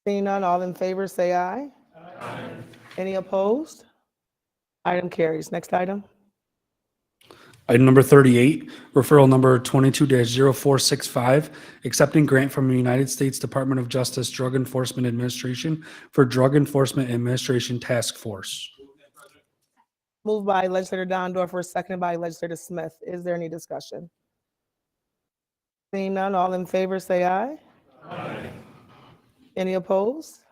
Seeing none, all in favor, say aye. Any opposed? Item carries. Next item. Item number 38, referral number 22-0465, accepting grant from the United States Department of Justice Drug Enforcement Administration for Drug Enforcement Administration Task Force. Moved by legislator Downdorfer, seconded by legislator Smith. Is there any discussion? Seeing none, all in favor, say aye. Any opposed?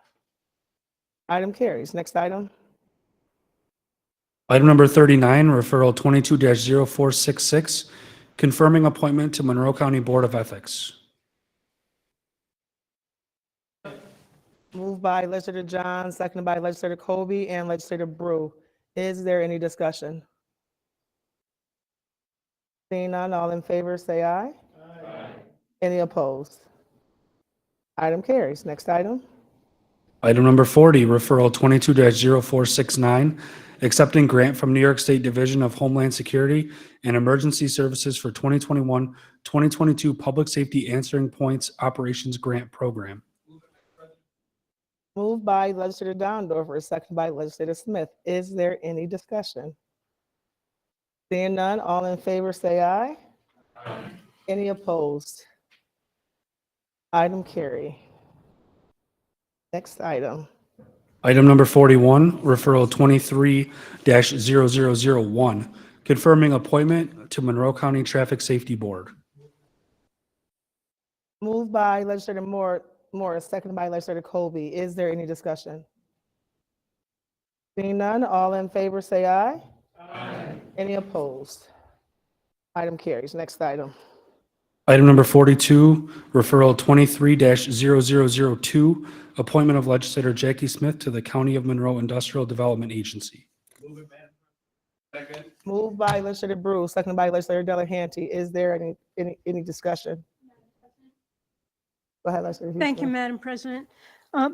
Item carries. Next item. Item number 39, referral 22-0466, confirming appointment to Monroe County Board of Ethics. Moved by legislator John, seconded by legislator Colby and legislator Brew. Is there any discussion? Seeing none, all in favor, say aye. Any opposed? Item carries. Next item. Item number 40, referral 22-0469, accepting grant from New York State Division of Homeland Security and Emergency Services for 2021-2022 Public Safety Answering Points Operations Grant Program. Moved by legislator Downdorfer, seconded by legislator Smith. Is there any discussion? Seeing none, all in favor, say aye. Any opposed? Item carry. Next item. Item number 41, referral 23-0001, confirming appointment to Monroe County Traffic Safety Board. Moved by legislator Morris, seconded by legislator Colby. Is there any discussion? Seeing none, all in favor, say aye. Any opposed? Item carries. Next item. Item number 42, referral 23-0002, appointment of legislator Jackie Smith to the County of Monroe Industrial Development Agency. Moved by legislator Brew, seconded by legislator Delahanty. Is there any discussion? Go ahead, legislator Houston. Thank you, Madam President.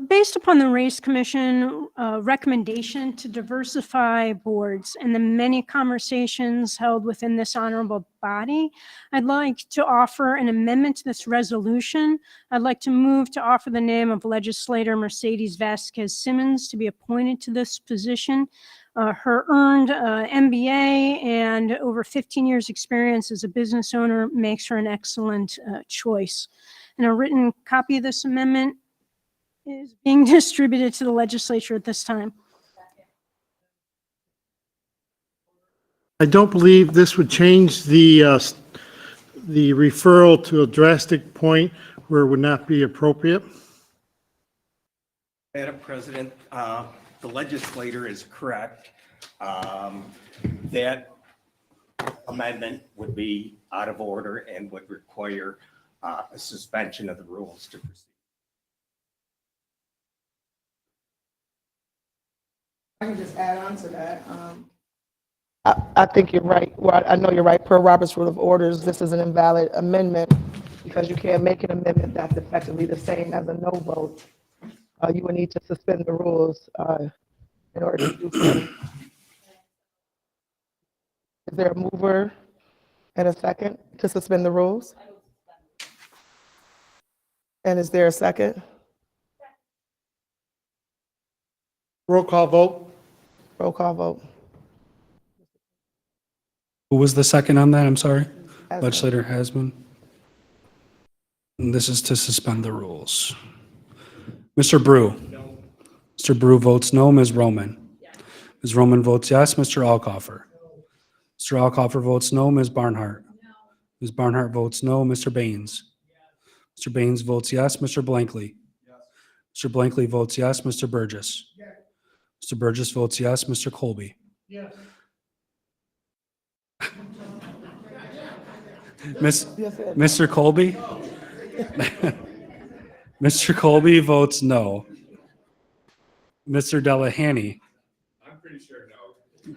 Based upon the Race Commission recommendation to diversify boards and the many conversations held within this honorable body, I'd like to offer an amendment to this resolution. I'd like to move to offer the name of legislator Mercedes Vasquez Simmons to be appointed to this position. Her earned MBA and over 15 years experience as a business owner makes her an excellent choice. And a written copy of this amendment is being distributed to the legislature at this time. I don't believe this would change the referral to a drastic point where it would not be appropriate. Madam President, the legislator is correct. That amendment would be out of order and would require a suspension of the rules to proceed. I can just add on to that. I think you're right. Well, I know you're right. Per Robert's Rule of Orders, this is an invalid amendment because you can't make an amendment that's effectively the same as a no vote. You would need to suspend the rules in order to do so. Is there a mover and a second to suspend the rules? And is there a second? Roll call vote. Roll call vote. Who was the second on that? I'm sorry. Hasman. Legislator Hasman. And this is to suspend the rules. Mr. Brew. No. Mr. Brew votes no. Ms. Roman. Yes. Ms. Roman votes yes. Mr. Alcoffer. No. Mr. Alcoffer votes no. Ms. Barnhart. No. Ms. Barnhart votes no. Mr. Baines. Yes. Mr. Baines votes yes. Mr. Blankley. Yes. Mr. Blankley votes yes. Mr. Burgess. Yes. Mr. Burgess votes yes. Mr. Colby. Yes. Mr. Colby? Mr. Colby votes no. Mr. Delahanty. I'm pretty sure no.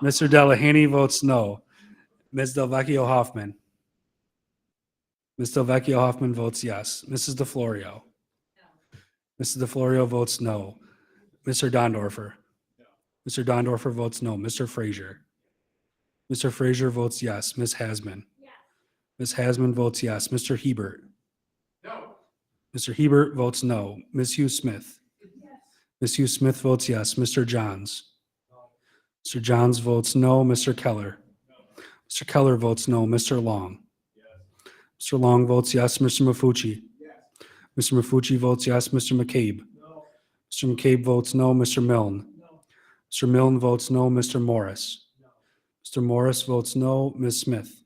Mr. Delahanty votes no. Ms. Delvecchio Hoffman. Ms. Delvecchio Hoffman votes yes. Mrs. DeFlorio. Mrs. DeFlorio votes no. Mr. Dondorfer. Mr. Dondorfer votes no. Mr. Frazier. Mr. Frazier votes yes. Ms. Hasman. Ms. Hasman votes yes. Mr. Hebert. No. Mr. Hebert votes no. Ms. Hughes Smith. Ms. Hughes Smith votes yes. Mr. Johns. Mr. Johns votes no. Mr. Keller. Mr. Keller votes no. Mr. Long. Mr. Long votes yes. Mr. Mafucci. Mr. Mafucci votes yes. Mr. McCabe. Mr. McCabe votes no. Mr. Milne. Mr. Milne votes no. Mr. Morris. Mr. Morris votes no. Ms. Smith.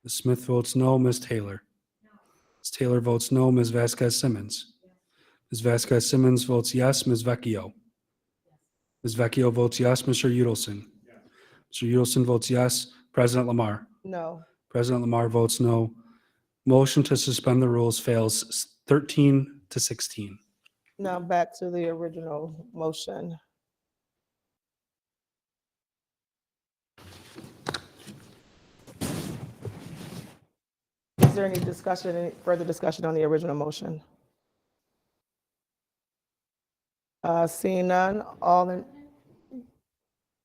Ms. Smith votes no. Ms. Taylor. Ms. Taylor votes no. Ms. Vasquez Simmons. Ms. Vasquez Simmons votes yes. Ms. Vecchio. Ms. Vecchio votes yes. Mr. Udelson. Mr. Udelson votes yes. President Lamar. No. President Lamar votes no. Motion to suspend the rules fails 13 to 16. Now back to the original motion. Is there any discussion, any further discussion on the original motion? Seeing none, all in,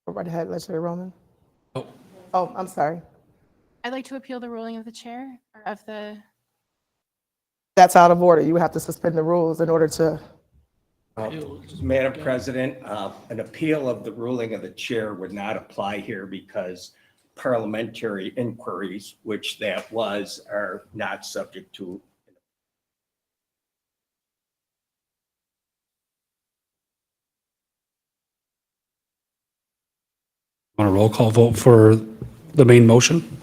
go right ahead, Legislator Roman. Oh, I'm sorry. I'd like to appeal the ruling of the chair, or of the. That's out of order. You have to suspend the rules in order to. Madam President, an appeal of the ruling of the chair would not apply here because parliamentary inquiries, which that was, are not subject to. Want a roll call vote for the main motion?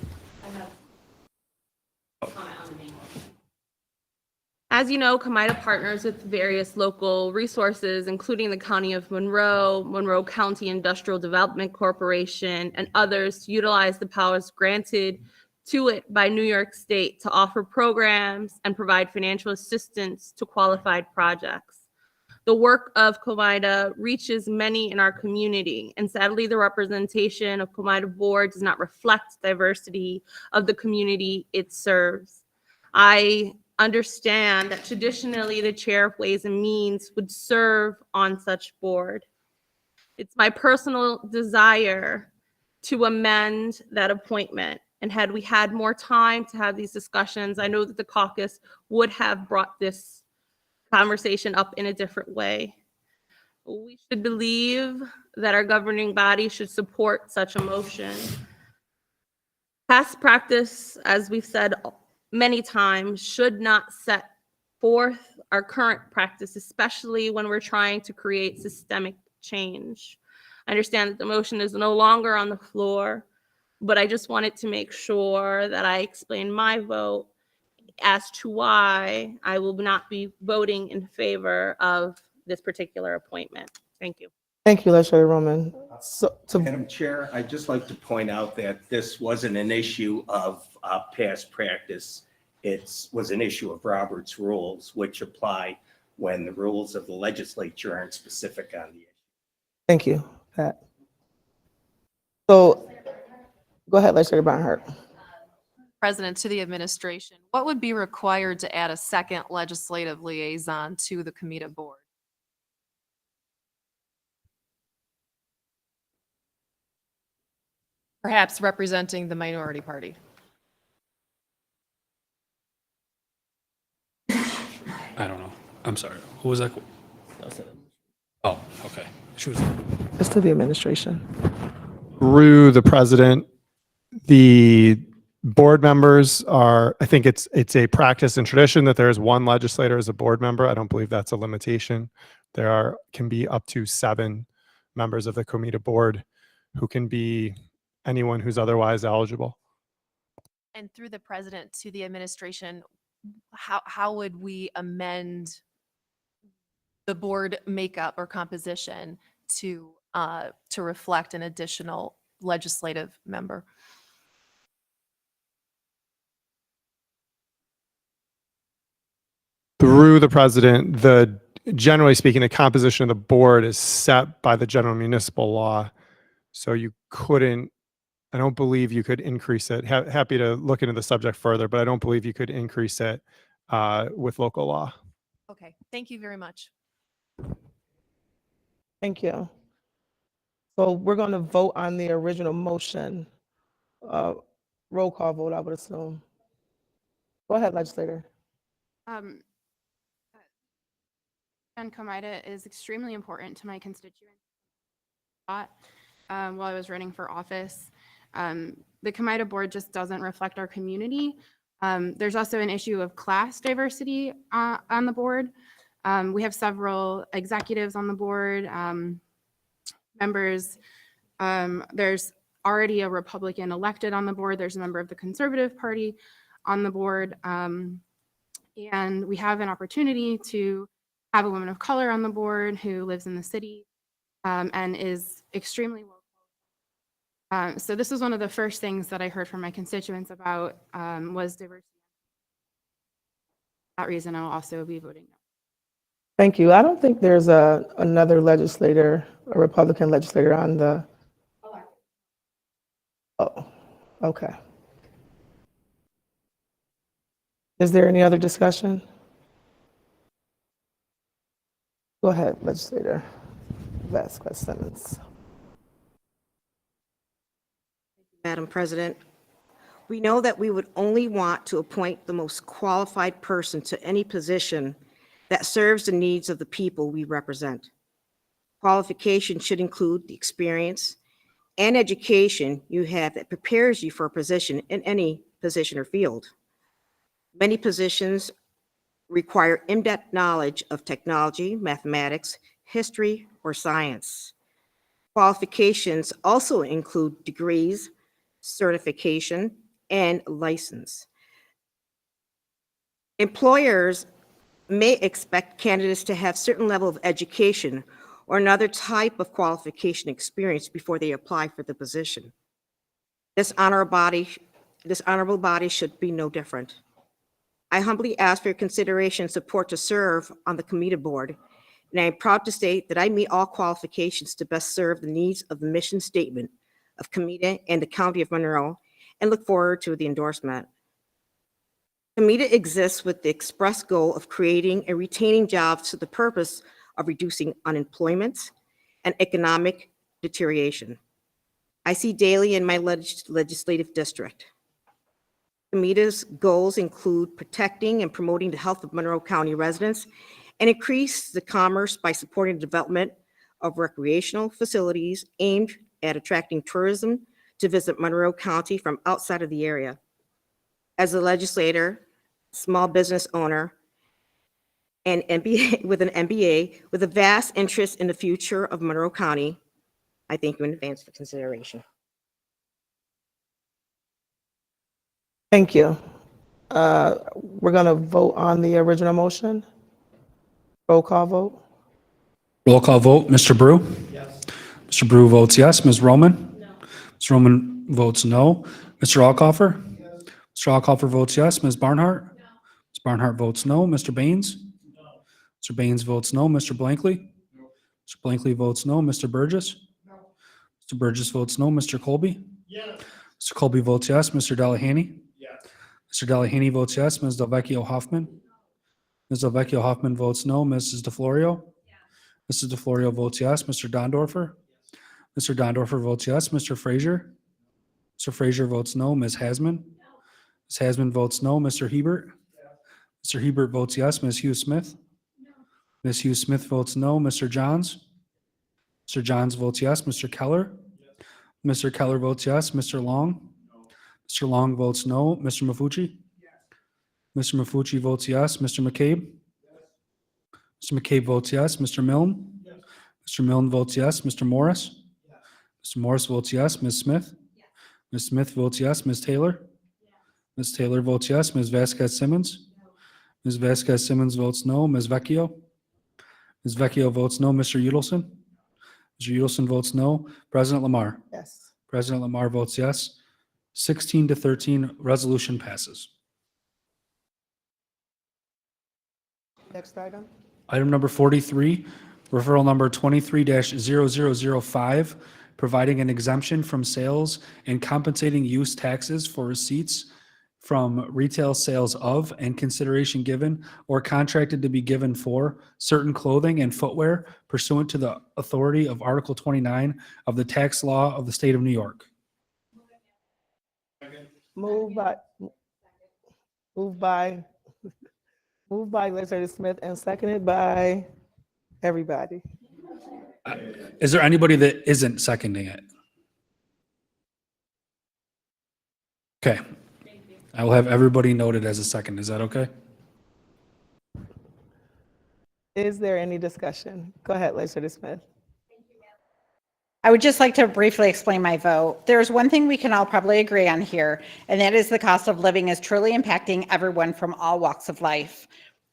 As you know, Comida partners with various local resources, including the County of Monroe, Monroe County Industrial Development Corporation, and others to utilize the powers granted to it by New York State to offer programs and provide financial assistance to qualified projects. The work of Comida reaches many in our community, and sadly, the representation of Comida Board does not reflect diversity of the community it serves. I understand that traditionally the chair of Ways and Means would serve on such board. It's my personal desire to amend that appointment. And had we had more time to have these discussions, I know that the caucus would have brought this conversation up in a different way. We should believe that our governing body should support such a motion. Past practice, as we've said many times, should not set forth our current practice, especially when we're trying to create systemic change. I understand that the motion is no longer on the floor, but I just wanted to make sure that I explain my vote as to why I will not be voting in favor of this particular appointment. Thank you. Thank you, Legislator Roman. So, Madam Chair, I'd just like to point out that this wasn't an issue of past practice. It was an issue of Robert's rules, which apply when the rules of the legislature aren't specific on the issue. thank you, Pat. So, go ahead, Legislator Barnhart. President, to the administration, what would be required to add a second legislative liaison to the Comida board? Perhaps representing the minority party. I don't know. I'm sorry. Who was that? Oh, okay. She was. It's to the administration. Through the president, the board members are, I think it's a practice and tradition that there is one legislator as a board member. I don't believe that's a limitation. There can be up to 7 members of the Comida board who can be anyone who's otherwise eligible. And through the president to the administration, how would we amend the board makeup or composition to reflect an additional legislative member? through the president, generally speaking, the composition of the board is set by the general municipal law. So you couldn't, I don't believe you could increase it. Happy to look into the subject further, but I don't believe you could increase it with local law. Okay, thank you very much. Thank you. So we're going to vote on the original motion. Roll call vote, I would assume. Go ahead, legislator. And Comida is extremely important to my constituents. While I was running for office, the Comida board just doesn't reflect our community. There's also an issue of class diversity on the board. We have several executives on the board, members. There's already a Republican elected on the board. There's a member of the Conservative Party on the board. And we have an opportunity to have a woman of color on the board who lives in the city and is extremely well. So this was one of the first things that I heard from my constituents about was diversity. For that reason, I'll also be voting no. Thank you. I don't think there's another legislator, a Republican legislator on the. Oh, okay. Is there any other discussion? Go ahead, legislator Vasquez Simmons. Madam President, we know that we would only want to appoint the most qualified person to any position that serves the needs of the people we represent. Qualification should include the experience and education you have that prepares you for a position in any position or field. Many positions require in-depth knowledge of technology, mathematics, history, or science. Qualifications also include degrees, certification, and license. Employers may expect candidates to have certain level of education or another type of qualification experience before they apply for the position. This honorable body should be no different. I humbly ask for your consideration and support to serve on the committee board, and I am proud to state that I meet all qualifications to best serve the needs of the mission statement of Comida and the County of Monroe, and look forward to the endorsement. Comida exists with the express goal of creating and retaining jobs to the purpose of reducing unemployment and economic deterioration. I see daily in my legislative district. Comida's goals include protecting and promoting the health of Monroe County residents and increase the commerce by supporting the development of recreational facilities aimed at attracting tourism to visit Monroe County from outside of the area. As a legislator, small business owner, and MBA with an MBA with a vast interest in the future of Monroe County, I thank you in advance for consideration. Thank you. We're going to vote on the original motion. Roll call vote. Roll call vote, Mr. Brew? Yes. Mr. Brew votes yes. Ms. Roman? No. Ms. Roman votes no. Mr. Alcoffer? Yes. Mr. Alcoffer votes yes. Ms. Barnhart? No. Ms. Barnhart votes no. Mr. Baines? No. Mr. Baines votes no. Mr. Blankley? No. Mr. Blankley votes no. Mr. Burgess? No. Mr. Burgess votes no. Mr. Colby? Yes. Mr. Colby votes yes. Mr. Delahanty? Yes. Mr. Delahanty votes yes. Ms. Delvecchio Hoffman? Ms. Delvecchio Hoffman votes no. Mrs. DeFlorio? Mrs. DeFlorio votes yes. Mr. Dondorfer? Mr. Dondorfer votes yes. Mr. Frazier? Mr. Frazier votes no. Ms. Hasman? Ms. Hasman votes no. Mr. Hebert? Mr. Hebert votes yes. Ms. Hughes Smith? Ms. Hughes Smith votes no. Mr. Johns? Mr. Johns votes yes. Mr. Keller? Mr. Keller votes yes. Mr. Long? Mr. Long votes no. Mr. Mafucci? Mr. Mafucci votes yes. Mr. McCabe? Mr. McCabe votes yes. Mr. Milne? Mr. Milne votes yes. Mr. Morris? Mr. Morris votes yes. Ms. Smith? Ms. Smith votes yes. Ms. Taylor? Ms. Taylor votes yes. Ms. Vasquez Simmons? Ms. Vasquez Simmons votes no. Ms. Vecchio? Ms. Vecchio votes no. Mr. Udelson? Mr. Udelson votes no. President Lamar? Yes. President Lamar votes yes. 16-13, resolution passes. Next item. Item number 43, referral number 23-0005, providing an exemption from sales and compensating use taxes for receipts from retail sales of and consideration given or contracted to be given for certain clothing and footwear pursuant to the authority of Article 29 of the tax law of the state of New York. Moved by, moved by, moved by Legislator Smith and seconded by everybody. Is there anybody that isn't seconding it? Okay. I will have everybody noted as a second. Is that okay? Is there any discussion? Go ahead, Legislator Smith. I would just like to briefly explain my vote. There's one thing we can all probably agree on here, and that is the cost of living is truly impacting everyone from all walks of life.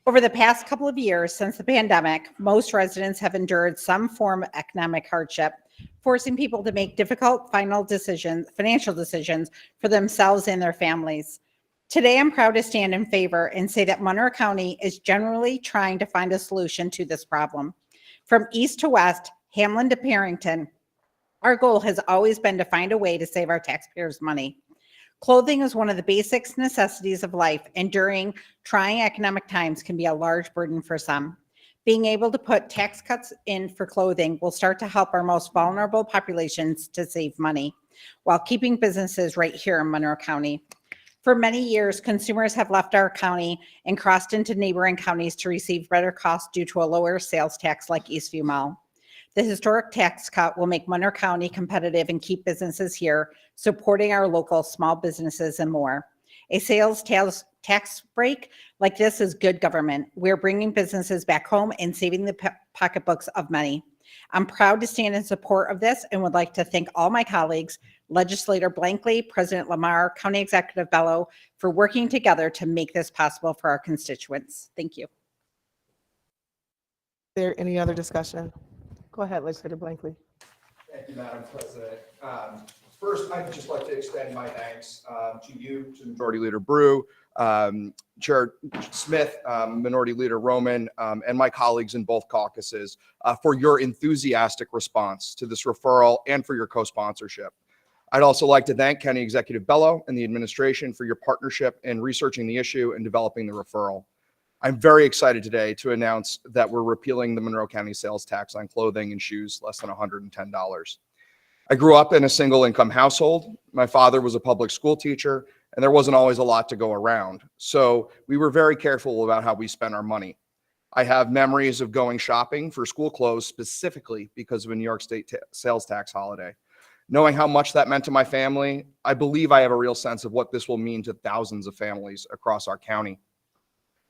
Over the past couple of years since the pandemic, most residents have endured some form of economic hardship, forcing people to make difficult financial decisions for themselves and their families. Today, I'm proud to stand in favor and say that Monroe County is generally trying to find a solution to this problem. From east to west, Hamlin to Parrington, our goal has always been to find a way to save our taxpayers' money. Clothing is one of the basic necessities of life, and during trying economic times can be a large burden for some. Being able to put tax cuts in for clothing will start to help our most vulnerable populations to save money while keeping businesses right here in Monroe County. For many years, consumers have left our county and crossed into neighboring counties to receive better costs due to a lower sales tax like Eastview Mall. The historic tax cut will make Monroe County competitive and keep businesses here, supporting our local small businesses and more. A sales tax break like this is good government. We're bringing businesses back home and saving the pocketbooks of many. I'm proud to stand in support of this and would like to thank all my colleagues, Legislator Blankley, President Lamar, County Executive Bello, for working together to make this possible for our constituents. Thank you. Is there any other discussion? Go ahead, Legislator Blankley. Thank you, Madam President. First, I'd just like to extend my thanks to you, to Majority Leader Brew, Chair Smith, Minority Leader Roman, and my colleagues in both caucuses for your enthusiastic response to this referral and for your co-sponsorship. I'd also like to thank County Executive Bello and the administration for your partnership in researching the issue and developing the referral. I'm very excited today to announce that we're repealing the Monroe County sales tax on clothing and shoes less than $110. I grew up in a single income household. My father was a public school teacher, and there wasn't always a lot to go around. So we were very careful about how we spent our money. I have memories of going shopping for school clothes specifically because of a New York State sales tax holiday. Knowing how much that meant to my family, I believe I have a real sense of what this will mean to thousands of families across our county.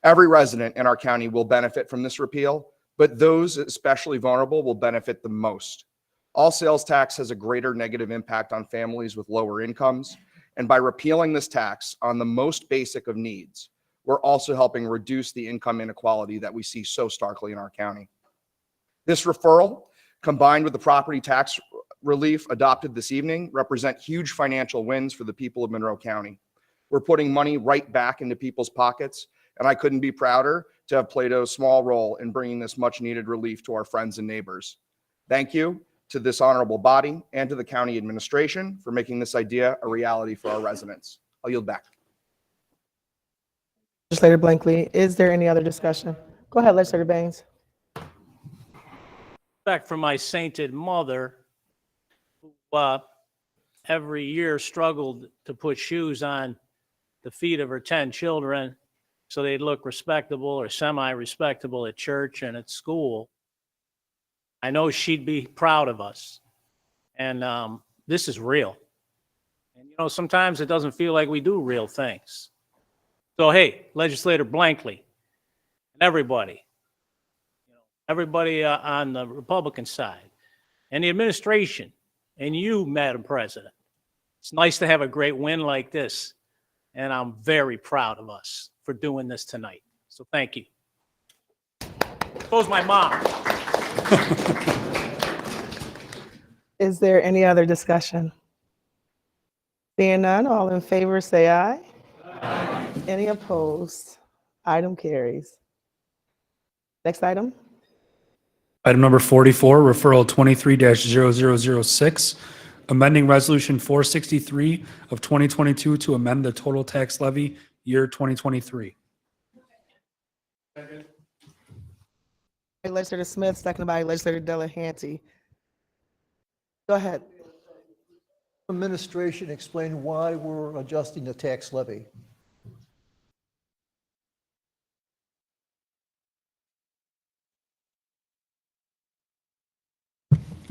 Every resident in our county will benefit from this repeal, but those especially vulnerable will benefit the most. All sales tax has a greater negative impact on families with lower incomes, and by repealing this tax on the most basic of needs, we're also helping reduce the income inequality that we see so starkly in our county. This referral, combined with the property tax relief adopted this evening, represent huge financial wins for the people of Monroe County. We're putting money right back into people's pockets, and I couldn't be prouder to have played a small role in bringing this much needed relief to our friends and neighbors. Thank you to this honorable body and to the county administration for making this idea a reality for our residents. I'll yield back. Legislator Blankley, is there any other discussion? Go ahead, Legislator Baines. Back from my sainted mother, who every year struggled to put shoes on the feet of her 10 children so they'd look respectable or semi-respectable at church and at school. I know she'd be proud of us. And this is real. And, you know, sometimes it doesn't feel like we do real things. So, hey, Legislator Blankley and everybody, everybody on the Republican side and the administration and you, Madam President, it's nice to have a great win like this. And I'm very proud of us for doing this tonight. So thank you. So's my mom. Is there any other discussion? Seeing none, all in favor say aye. Aye. Any opposed? Item carries. Next item. Item number 44, referral 23-0006, amending resolution 463 of 2022 to amend the total tax levy year 2023. Legislator Smith, seconded by Legislator Delahanty. Go ahead. Administration explain why we're adjusting the tax levy.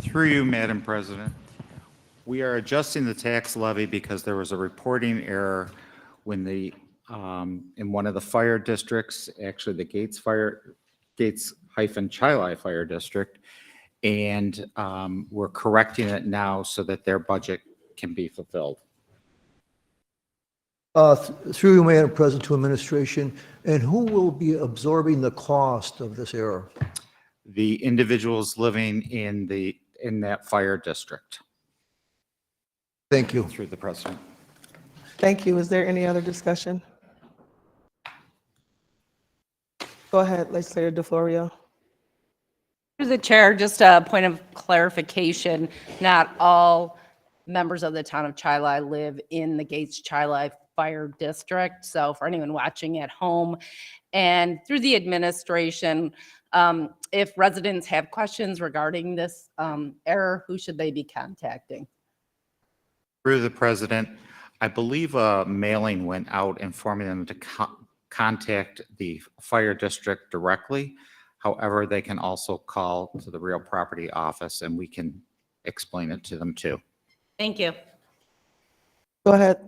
Through you, Madam President. We are adjusting the tax levy because there was a reporting error when the, in one of the fire districts, actually the Gates-Chili Fire District, and we're correcting it now so that their budget can be fulfilled. Through you, Madam President, to administration, and who will be absorbing the cost of this error? The individuals living in that fire district. Thank you. Through the President. Thank you. Is there any other discussion? Go ahead, Legislator DeFlorio. Through the chair, just a point of clarification, not all members of the town of Chili live in the Gates-Chili Fire District. So for anyone watching at home and through the administration, if residents have questions regarding this error, who should they be contacting? Through the President, I believe a mailing went out informing them to contact the fire district directly. However, they can also call to the real property office and we can explain it to them too. Thank you. Go ahead.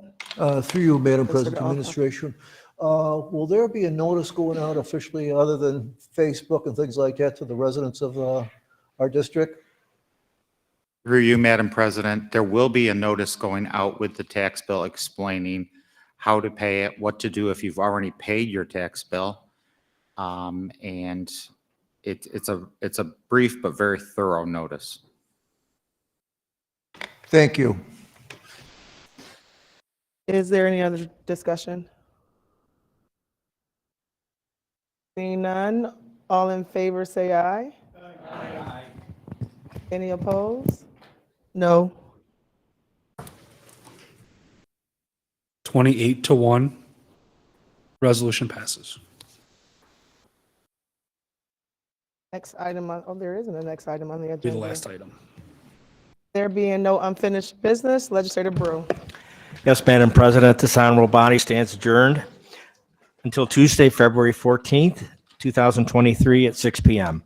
Through you, Madam President, Alpha. administration. Will there be a notice going out officially other than Facebook and things like that to the residents of our district? Through you, Madam President, there will be a notice going out with the tax bill explaining how to pay it, what to do if you've already paid your tax bill. And it's a brief but very thorough notice. Thank you. Is there any other discussion? Seeing none, all in favor say aye. Aye. Any opposed? No. 28-1, resolution passes. Next item on, oh, there isn't a next item on the agenda. Be the last item. There being no unfinished business, Legislator Brew. Yes, Madam President, this honorable body stands adjourned until Tuesday, February 14th, 2023 at 6 p.m.